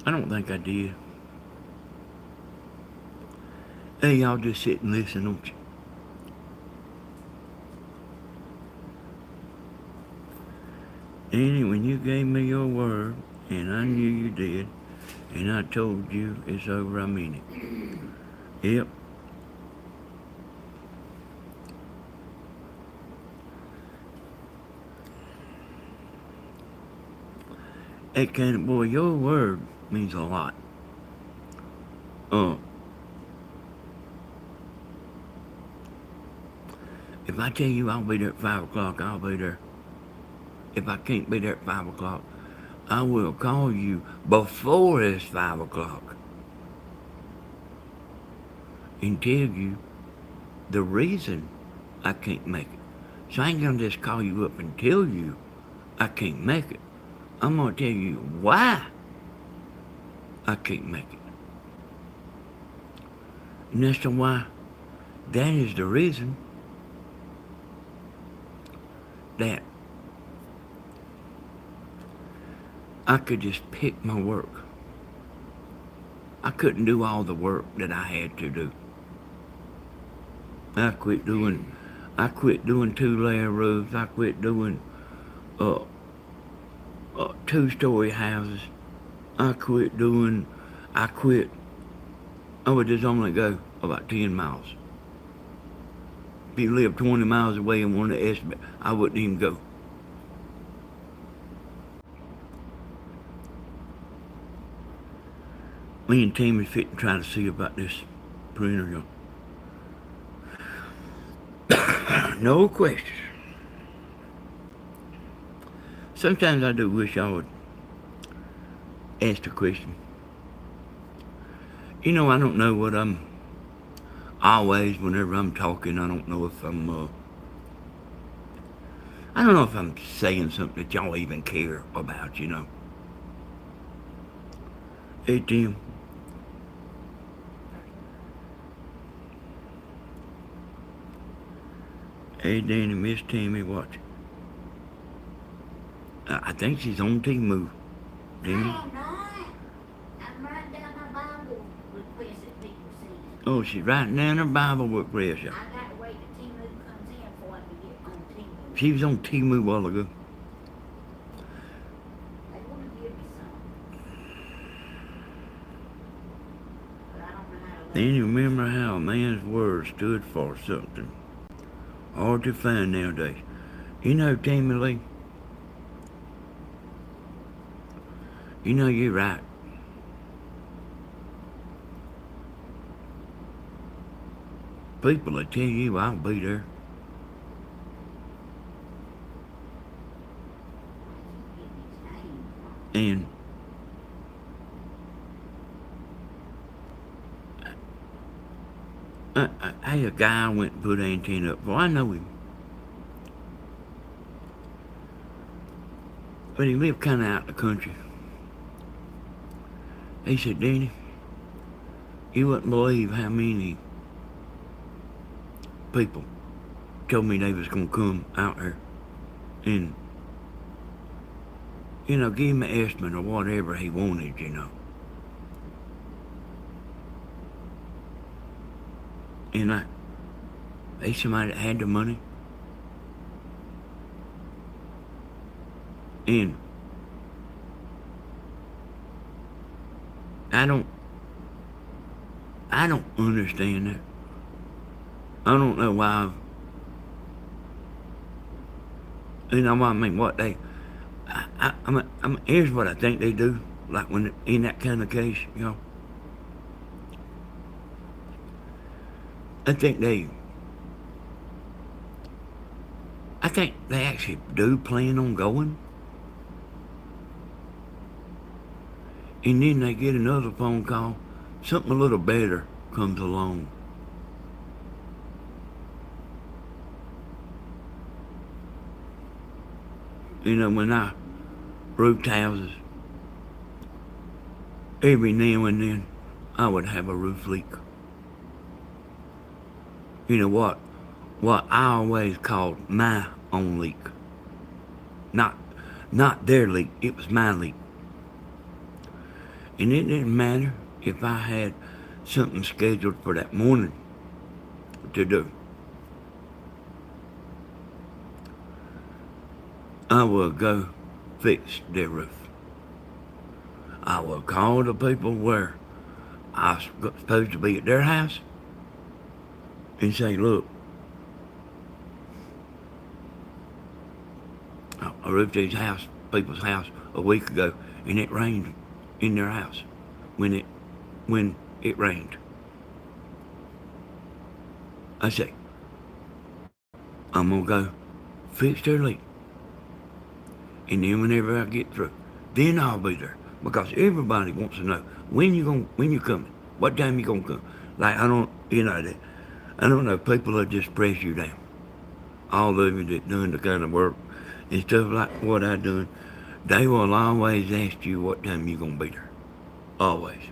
[SPEAKER 1] I don't think I did. Hey, y'all just sit and listen, don't you? Annie, when you gave me your word, and I knew you did, and I told you it's over, I mean it. Yep. Hey, Candy boy, your word means a lot. Uh, if I tell you I'll be there at 5 o'clock, I'll be there. If I can't be there at 5 o'clock, I will call you before it's 5 o'clock and tell you the reason I can't make it. So I ain't gonna just call you up and tell you I can't make it. I'm gonna tell you why I can't make it. And that's the why. That is the reason that I could just pick my work. I couldn't do all the work that I had to do. I quit doing 2-layer roofs. I quit doing 2-story houses. I would just only go about 10 miles. If you lived 20 miles away and wanted to estimate, I wouldn't even go. Me and Tammy fit and try to see about this printer. No questions. Sometimes I do wish I would ask a question. You know, I don't know what I'm always, whenever I'm talking, I don't know if I'm saying something that y'all even care about, you know. Hey, Tim. Hey, Danny, Miss Tammy, watch. I think she's on Timu.
[SPEAKER 2] I am not. I'm writing down my Bible request that people send.
[SPEAKER 1] Oh, she's writing down her Bible request.
[SPEAKER 2] I gotta wait till Timu comes in before I can get on Timu.
[SPEAKER 1] She was on Timu a while ago.
[SPEAKER 2] They wanna give me some. But I don't know how to let
[SPEAKER 1] Then you remember how a man's word stood for something hard to find nowadays. You know, Tammy Lee, you know you're right. People will tell you I'll be there. And hey, a guy went and put an antenna up. Well, I know him. But he lived kind of out in the country. He said, Danny, you wouldn't believe how many people told me they was going to come out here and, you know, give him an estimate or whatever he wanted, you know. And they somebody that had the money. And I don't understand that. I don't know why. You know, I mean, what they, here's what I think they do, like when in that kind of case, you know. I think they actually do plan on going. And then they get another phone call, something a little better comes along. You know, when I roofed houses, every now and then I would have a roof leak. You know what I always called my own leak. Not their leak, it was my leak. And it didn't matter if I had something scheduled for that morning to do. I will go fix their roof. I will call the people where I was supposed to be at their house and say, look, I roofed these people's house a week ago, and it rained in their house when it rained. I say, I'm gonna go fix their leak, and then whenever I get through, then I'll be there, because everybody wants to know when you coming, what time you gonna come. Like I don't know. People will just press you down. All of you that done the kind of work and stuff like what I done, they will always ask you what time you gonna be there. Always.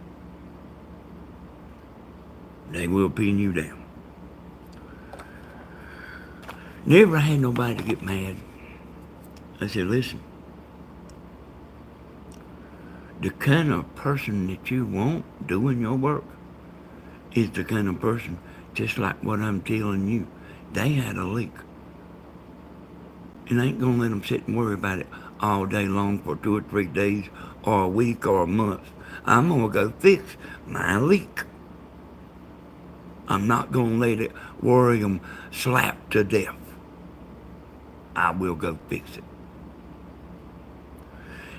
[SPEAKER 1] They will pin you down. Never had nobody to get mad. I said, listen, the kind of person that you want doing your work is the kind of person, just like what I'm telling you. They had a leak. And I ain't gonna let them sit and worry about it all day long for 2 or 3 days or a week or a month. I'm gonna go fix my leak. I'm not gonna let it worry them slapped to death. I will go fix it.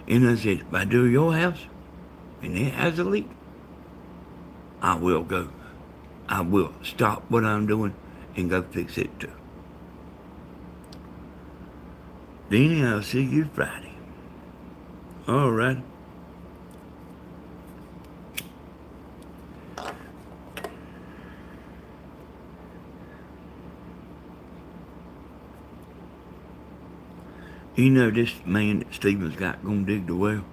[SPEAKER 1] And I said, if I do your house and it has a leak, I will stop what I'm doing and go fix it too. Then I'll see you Friday. All right. You know this man that Stephen's got gonna dig the well?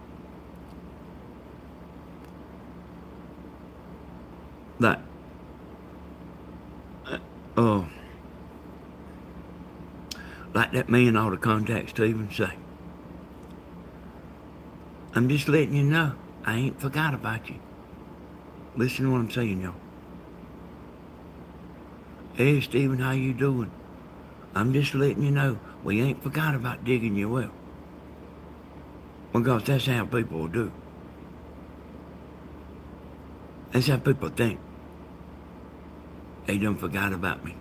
[SPEAKER 1] Like, like that man ought to contact Stephen and say, I'm just letting you know, I ain't forgot about you. Listen to what I'm saying, y'all. Hey, Stephen, how you doing? I'm just letting you know, we ain't forgot about digging your well. Because that's how people will do. That's how people think. They done forgot about me.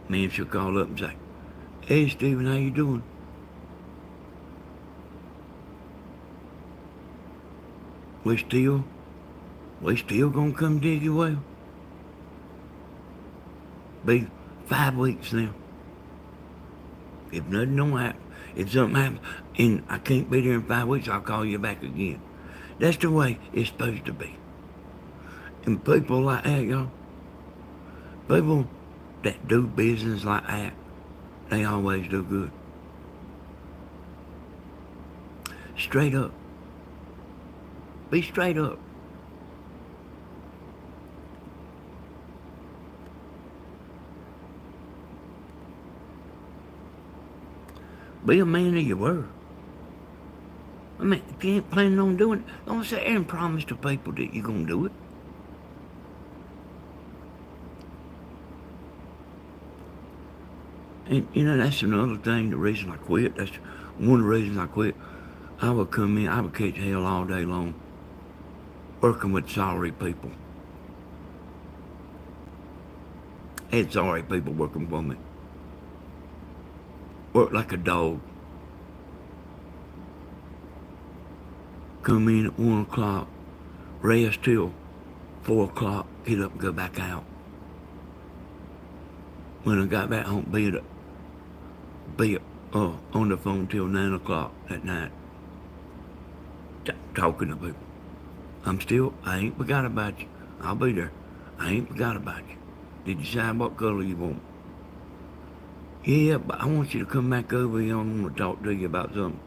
[SPEAKER 1] Man should call up and say, hey, Stephen, how you doing? We still gonna come dig your well? Be 5 weeks now. If nothing don't happen, if something happens and I can't be there in 5 weeks, I'll call you back again. That's the way it's supposed to be. And people like that, y'all, people that do business like that, they always do good. Straight up. Be straight up. Be a man of your word. I mean, if you ain't planning on doing it, don't sit there and promise to people that you're going to do it. And, you know, that's another thing, the reason I quit. That's one of the reasons I quit. I would come in, I would catch hell all day long working with sorry people. I had sorry people working for me. Work like a dog. Come in at 1 o'clock, rest till 4 o'clock, get up and go back out. When I got back home, be on the phone till 9 o'clock at night, talking to people. I ain't forgot about you. I'll be there. I ain't forgot about you. Did you decide what color you want? Yeah, but I want you to come back over here. I want to talk to you about something.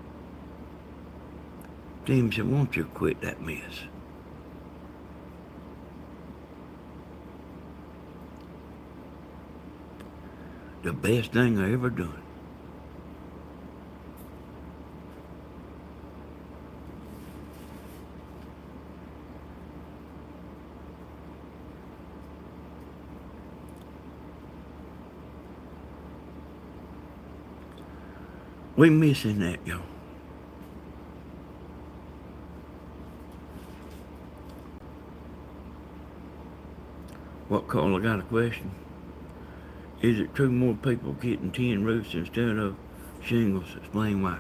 [SPEAKER 1] Tim said, won't you quit that mess? The best thing I ever done. We missing that, y'all. What, Cole? I got a question. Is it true more people getting tin roofs instead of shingles? Explain why.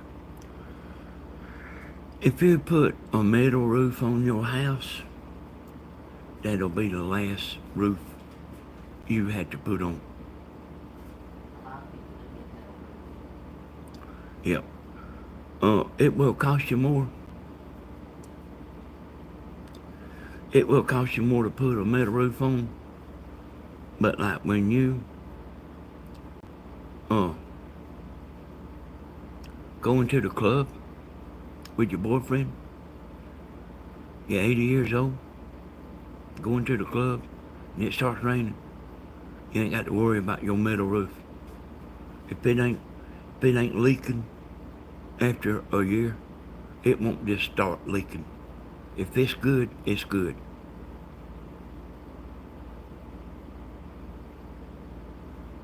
[SPEAKER 1] If you put a metal roof on your house, that'll be the last roof you had to put on.
[SPEAKER 2] A lot of people do get metal roofs.
[SPEAKER 1] Yep. It will cost you more. It will cost you more to put a metal roof on. But like when you go into the club with your boyfriend, you're 80 years old, go into the club and it starts raining, you ain't got to worry about your metal roof. If it ain't leaking after a year, it won't just start leaking. If it's good, it's good.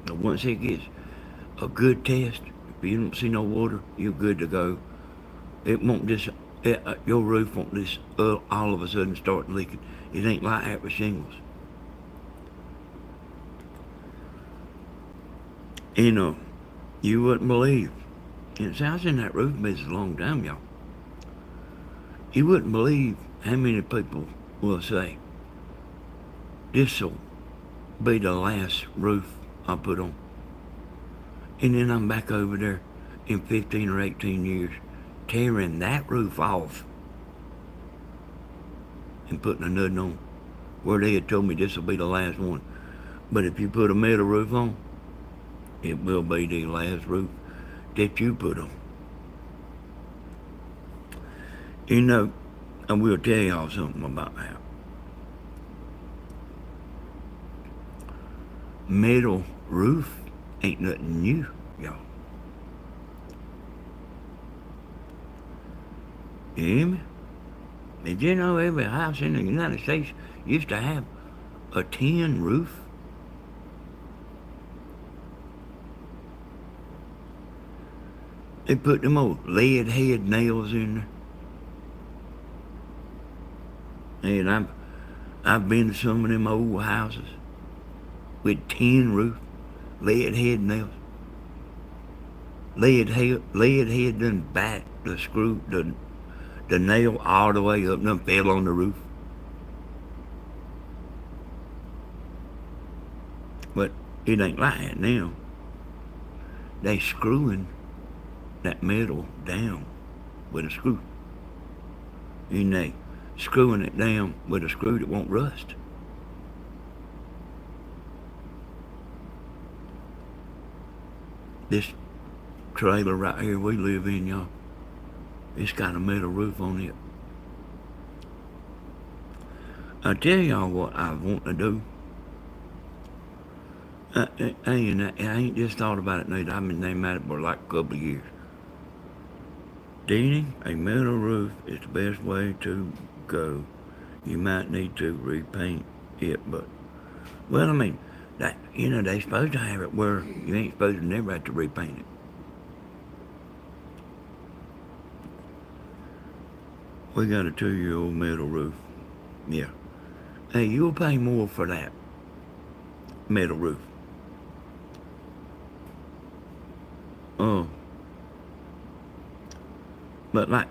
[SPEAKER 1] But once it gets a good test, if you don't see no water, you're good to go. It won't just, your roof won't just all of a sudden start leaking. It ain't like that with shingles. You wouldn't believe. And see, I was in that roof business a long time, y'all. You wouldn't believe how many people will say, this'll be the last roof I put on. And then I'm back over there in 15 or 18 years tearing that roof off and putting another on where they had told me this will be the last one. But if you put a metal roof on, it will be the last roof that you put on. I will tell y'all something about that. Metal roof ain't nothing new, y'all. You hear me? Did you know every house in the United States used to have a tin roof? They put them old lead head nails in there. And I've been to some of them old houses with tin roof, lead head nails. Lead head done back the screw, the nail all the way up and then fell on the roof. But it ain't like that now. They screwing that metal down with a screw. And they screwing it down with a screw that won't rust. This trailer right here we live in, y'all, it's got a metal roof on it. I tell y'all what I want to do. I ain't just thought about it neither. I've been thinking about it for like a couple of years. Denny, a metal roof is the best way to go. You might need to repaint it, but, well, I mean, that, they supposed to have it where you ain't supposed to never have to repaint it. We got a 2-year-old metal roof. Yeah. Hey, you'll pay more for that metal roof. But like,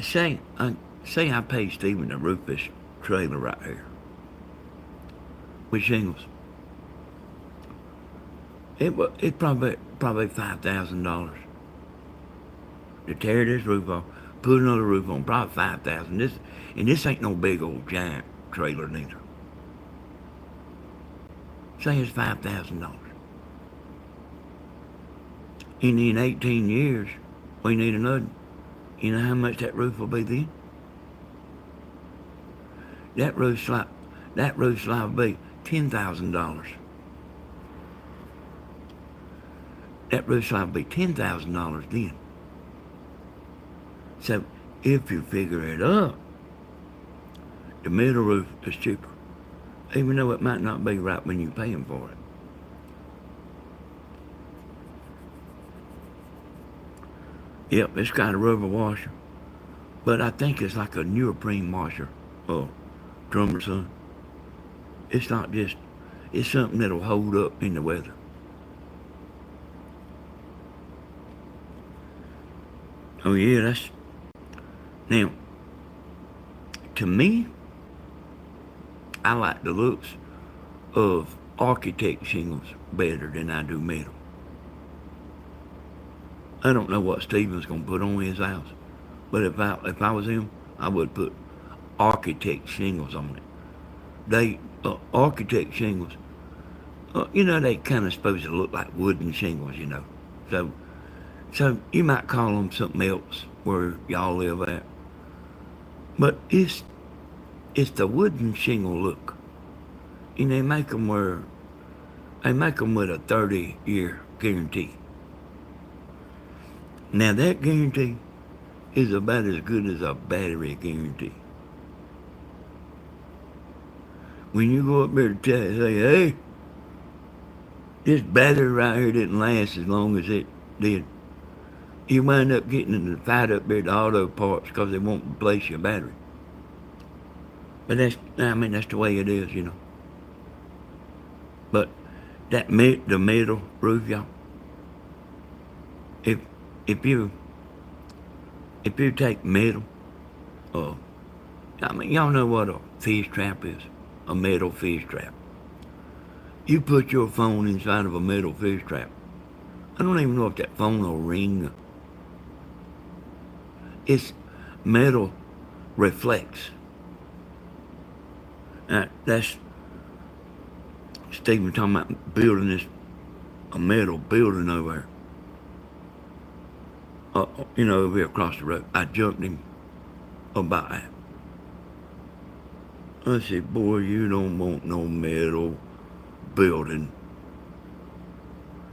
[SPEAKER 1] say I pay Stephen to roof this trailer right here with shingles. It's probably $5,000 to tear this roof off, Put another roof on, probably 5,000. This ain't no big old giant trailer neither. Say it's $5,000. And in 18 years, we need another. You know how much that roof will be then? That roof slab will be $10,000. That roof slab will be $10,000 then. So if you figure it up, the metal roof is cheaper, even though it might not be right when you're paying for it. Yep, it's got a rubber washer, but I think it's like a neoprene washer. Oh, drummer son. It's not just, it's something that'll hold up in the weather. Oh yeah, now, to me, I like the looks of architect shingles better than I do metal. I don't know what Steven's gonna put on his house, but if I was him, I would put architect shingles on it. Architect shingles, they kind of supposed to look like wooden shingles, So you might call them something else where y'all live at, but it's the wooden shingle look, and they make them with a 30-year guarantee. Now that guarantee is about as good as a battery guarantee. When you go up there to say, hey, this battery right here didn't last as long as it did, you wind up getting in a fight up there at the auto parts because they won't replace your battery. But that's the way it is, But the metal roof, y'all, if you take metal, y'all know what a fish trap is, a metal fish trap. You put your phone inside of a metal fish trap. I don't even know if that phone will ring. It's metal reflects. That's Stephen talking about building a metal building over there. Over here across the road. I jumped him about that. I said, boy, you don't want no metal building.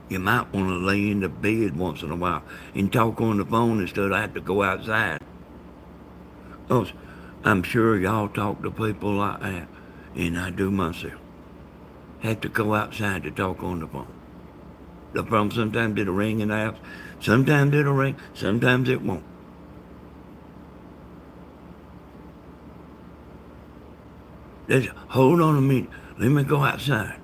[SPEAKER 1] You might want to lay in the bed once in a while and talk on the phone instead of have to go outside. I'm sure y'all talk to people like that, and I do myself. Have to go outside to talk on the phone. The phone sometimes it'll ring in the house, sometimes it'll ring, sometimes it won't. Hold on a minute, let me go outside.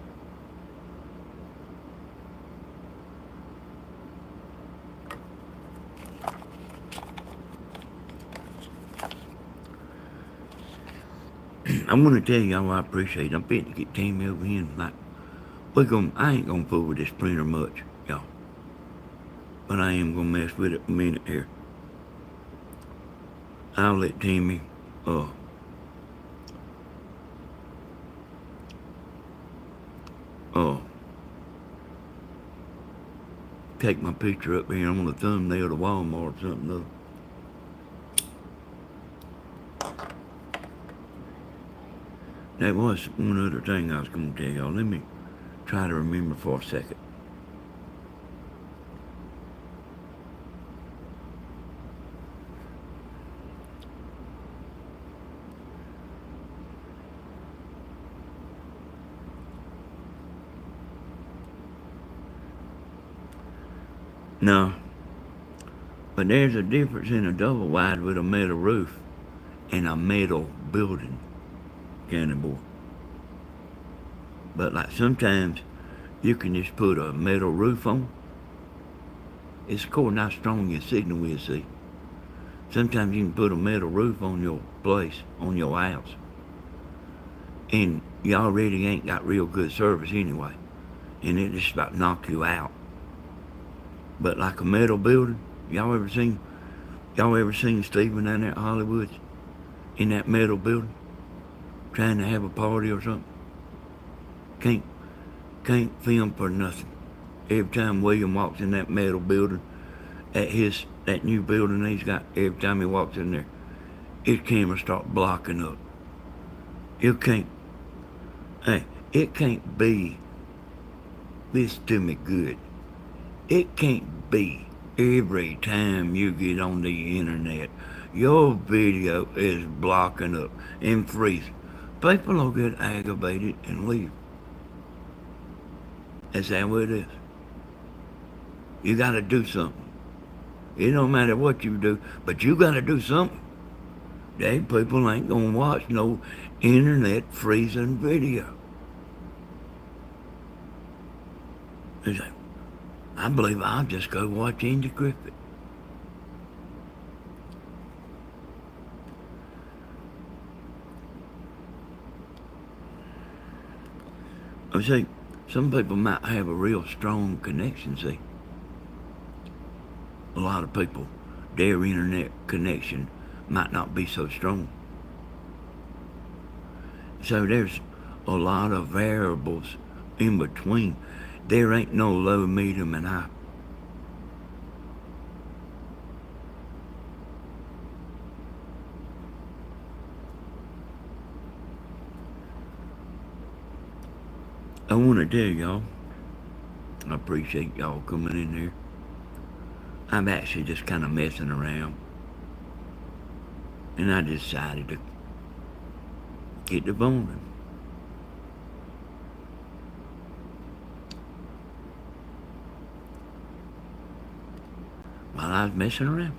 [SPEAKER 1] I'm gonna tell y'all I appreciate it. I'm fitting to get Tammy over here and I ain't gonna fool with this printer much, y'all. But I am gonna mess with it a minute here. I'll let Tammy take my picture up here. I'm gonna thumbnail to Walmart or something though. There was one other thing I was gonna tell y'all. Let me try to remember for a second. No, but there's a difference in a double wide with a metal roof and a metal building, boy. But like sometimes you can just put a metal roof on. It's according to how strong your signal will see. Sometimes you can put a metal roof on your place, on your house, and you already ain't got real good service anyway, and it just about knock you out. But like a metal building, y'all ever seen Y'all ever seen Steven down there at Hollywood in that metal building trying to have a party or something? Can't can't film for nothing. Every time William walks in that metal building, that new building he's got, every time he walks in there, his camera start blocking up. You can't. Hey, it can't be. Listen to me good. It can't be every time you get on the internet, your video is blocking up and freezing. People will get aggravated and leave. That's how it is. You gotta do something. It don't matter what you do, but you gotta do something. They people ain't gonna watch no internet freezing video. It's like, I believe I'll just go watch Andy Griffith. I see, some people might have a real strong connection, see. A lot of people, their internet connection might not be so strong. So there's a lot of variables in between. There ain't no low, medium, and high. I want to tell y'all, I appreciate y'all coming in here. I'm actually just kind of messing around. And I decided to get the phone. While I was messing around.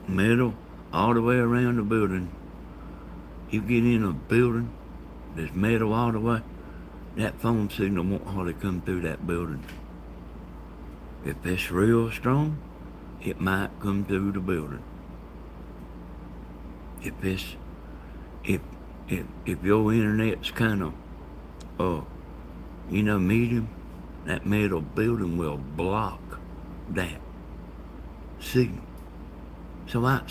[SPEAKER 1] Middle, all the way around the building. You get in a building, there's metal all the way, that phone signal won't hardly come through that building. If it's real strong, it might come through the building. If it's, if your internet's kind of, medium, that metal building will block that signal. So I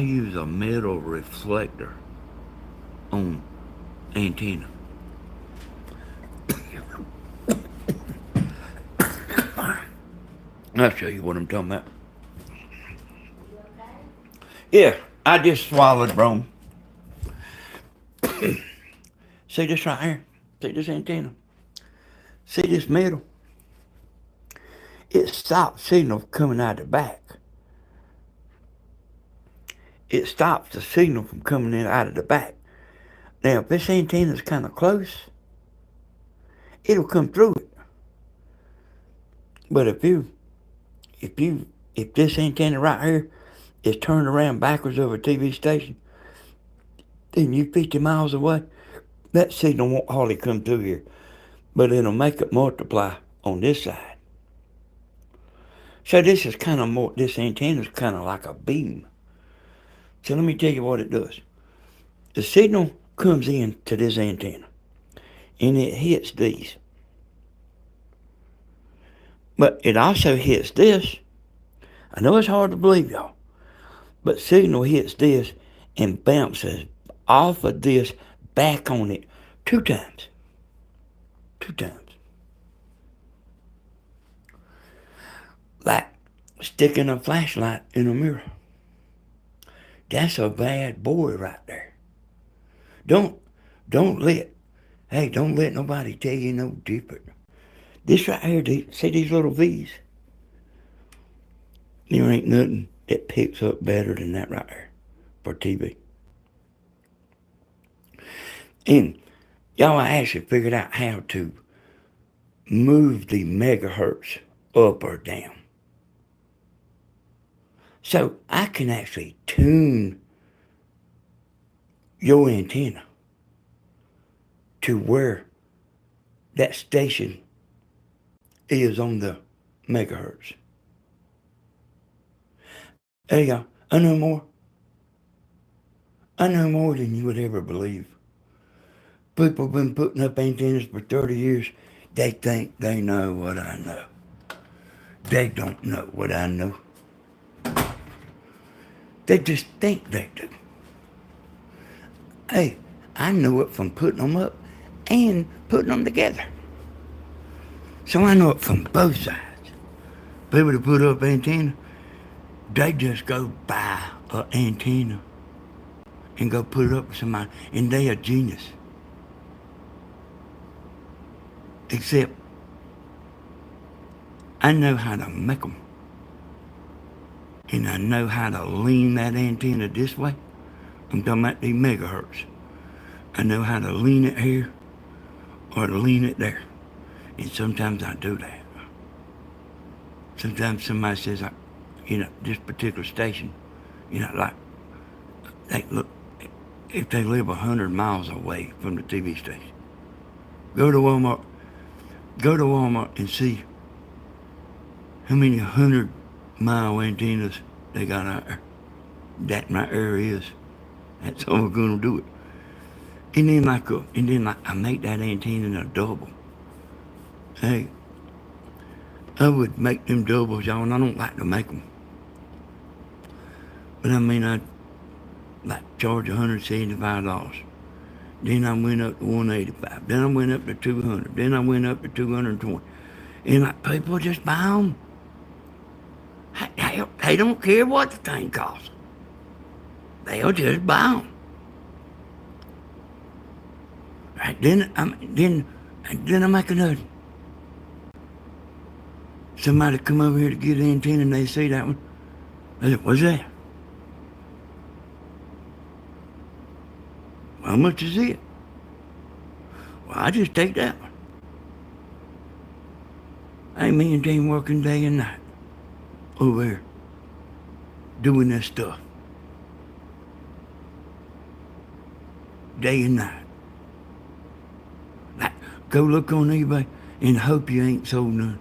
[SPEAKER 1] use a metal reflector on antenna. I'll show you what I'm talking about.
[SPEAKER 2] You okay?
[SPEAKER 1] Yeah, I just swallowed, bro. See this right here? See this antenna? See this metal? It stops signal coming out the back. It stops the signal from coming in out of the back. Now, if this antenna's kind of close, it'll come through it. But if this antenna right here is turned around backwards of a TV station, then you 50 miles away, that signal won't hardly come through here. But it'll make it multiply on this side. So this antenna's kind of like a beam. So let me tell you what it does. The signal comes in to this antenna, and it hits these. But it also hits this. I know it's hard to believe, y'all, but signal hits this and bounces off of this back on it 2 times. 2 times. Like sticking a flashlight in a mirror. That's a bad boy right there. Don't let nobody tell you no different. This right here, see these little V's? There ain't nothing that picks up better than that right there for TV. And y'all, I actually figured out how to move the megahertz up or down. So I can actually tune your antenna to where that station is on the megahertz. Hey y'all, I know more than you would ever believe. People been putting up antennas for 30 years. They think they know what I know. They don't know what I know. They just think they do. Hey, I know it from putting them up and putting them together. So I know it from both sides. People that put up antenna, they just go buy an antenna and go put it up with somebody, and they a genius. Except I know how to make them. And I know how to lean that antenna this way. I'm talking about these megahertz. I know how to lean it here or to lean it there. And sometimes I do that. Sometimes somebody says, this particular station, like, look, if they live 100 miles away from the TV station, go to Walmart and see how many 100-mile antennas they got out there. That right there is. That's how we're gonna do it. And then I make that antenna a double. Hey, I would make them doubles, y'all, and I don't like to make them. But I mean, I like charge $175. Then I went up to $185. Then I went up to $200. Then I went up to $220. And like, people just buy them. They don't care what the thing costs. They'll just buy them. Right, then I make another. Somebody come over here to get an antenna and they see that one. I said, what's that? How much is it? Well, I just take that one. Hey, me and Dean working day and night over here doing this stuff. Day and night. Like, go look on eBay and hope you ain't sold none.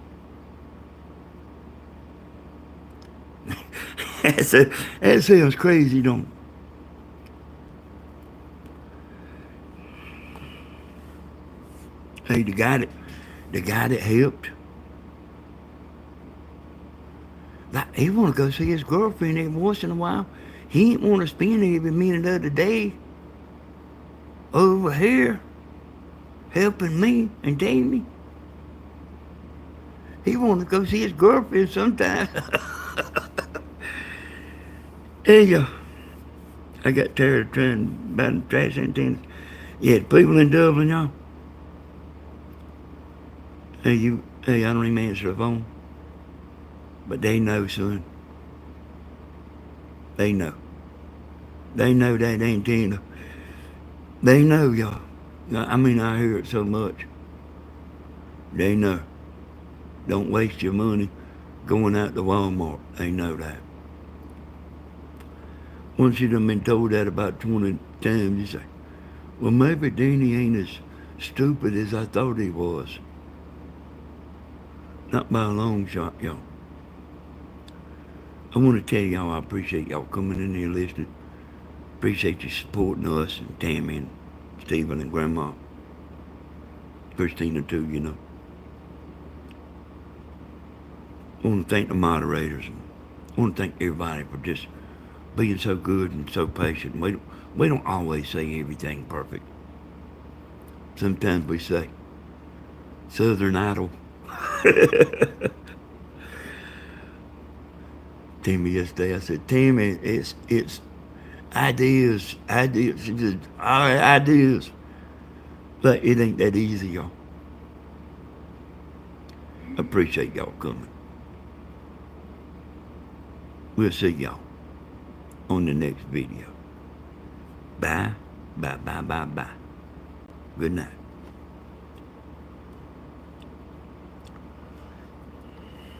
[SPEAKER 1] That sounds crazy, don't it? Hey, the guy that helped, like, he want to go see his girlfriend every once in a while. He ain't want to spend every minute of the day over here helping me and Tammy. He want to go see his girlfriend sometimes. Hey, I got tired of trying about trash antennas. Yeah, the people in Dublin, y'all. Hey, I don't even answer the phone. But they know, son. They know. They know that antenna. They know, y'all. I mean, I hear it so much. They know. Don't waste your money going out to Walmart. They know that. Once you done been told that about 20 times, you say, well, maybe Danny ain't as stupid as I thought he was. Not by a long shot, y'all. I want to tell y'all I appreciate y'all coming in here listening. Appreciate you supporting us and Tammy and Stephen and Grandma. Christina too, I want to thank the moderators. I want to thank everybody for just being so good and so patient. We don't always say everything perfect. Sometimes we say Southern Idol. Tammy yesterday, I said, Tammy, it's ideas. She said, all right, ideas. But it ain't that easy, y'all. I appreciate y'all coming. We'll see y'all on the next video. Bye, bye, bye, bye, bye. Good night.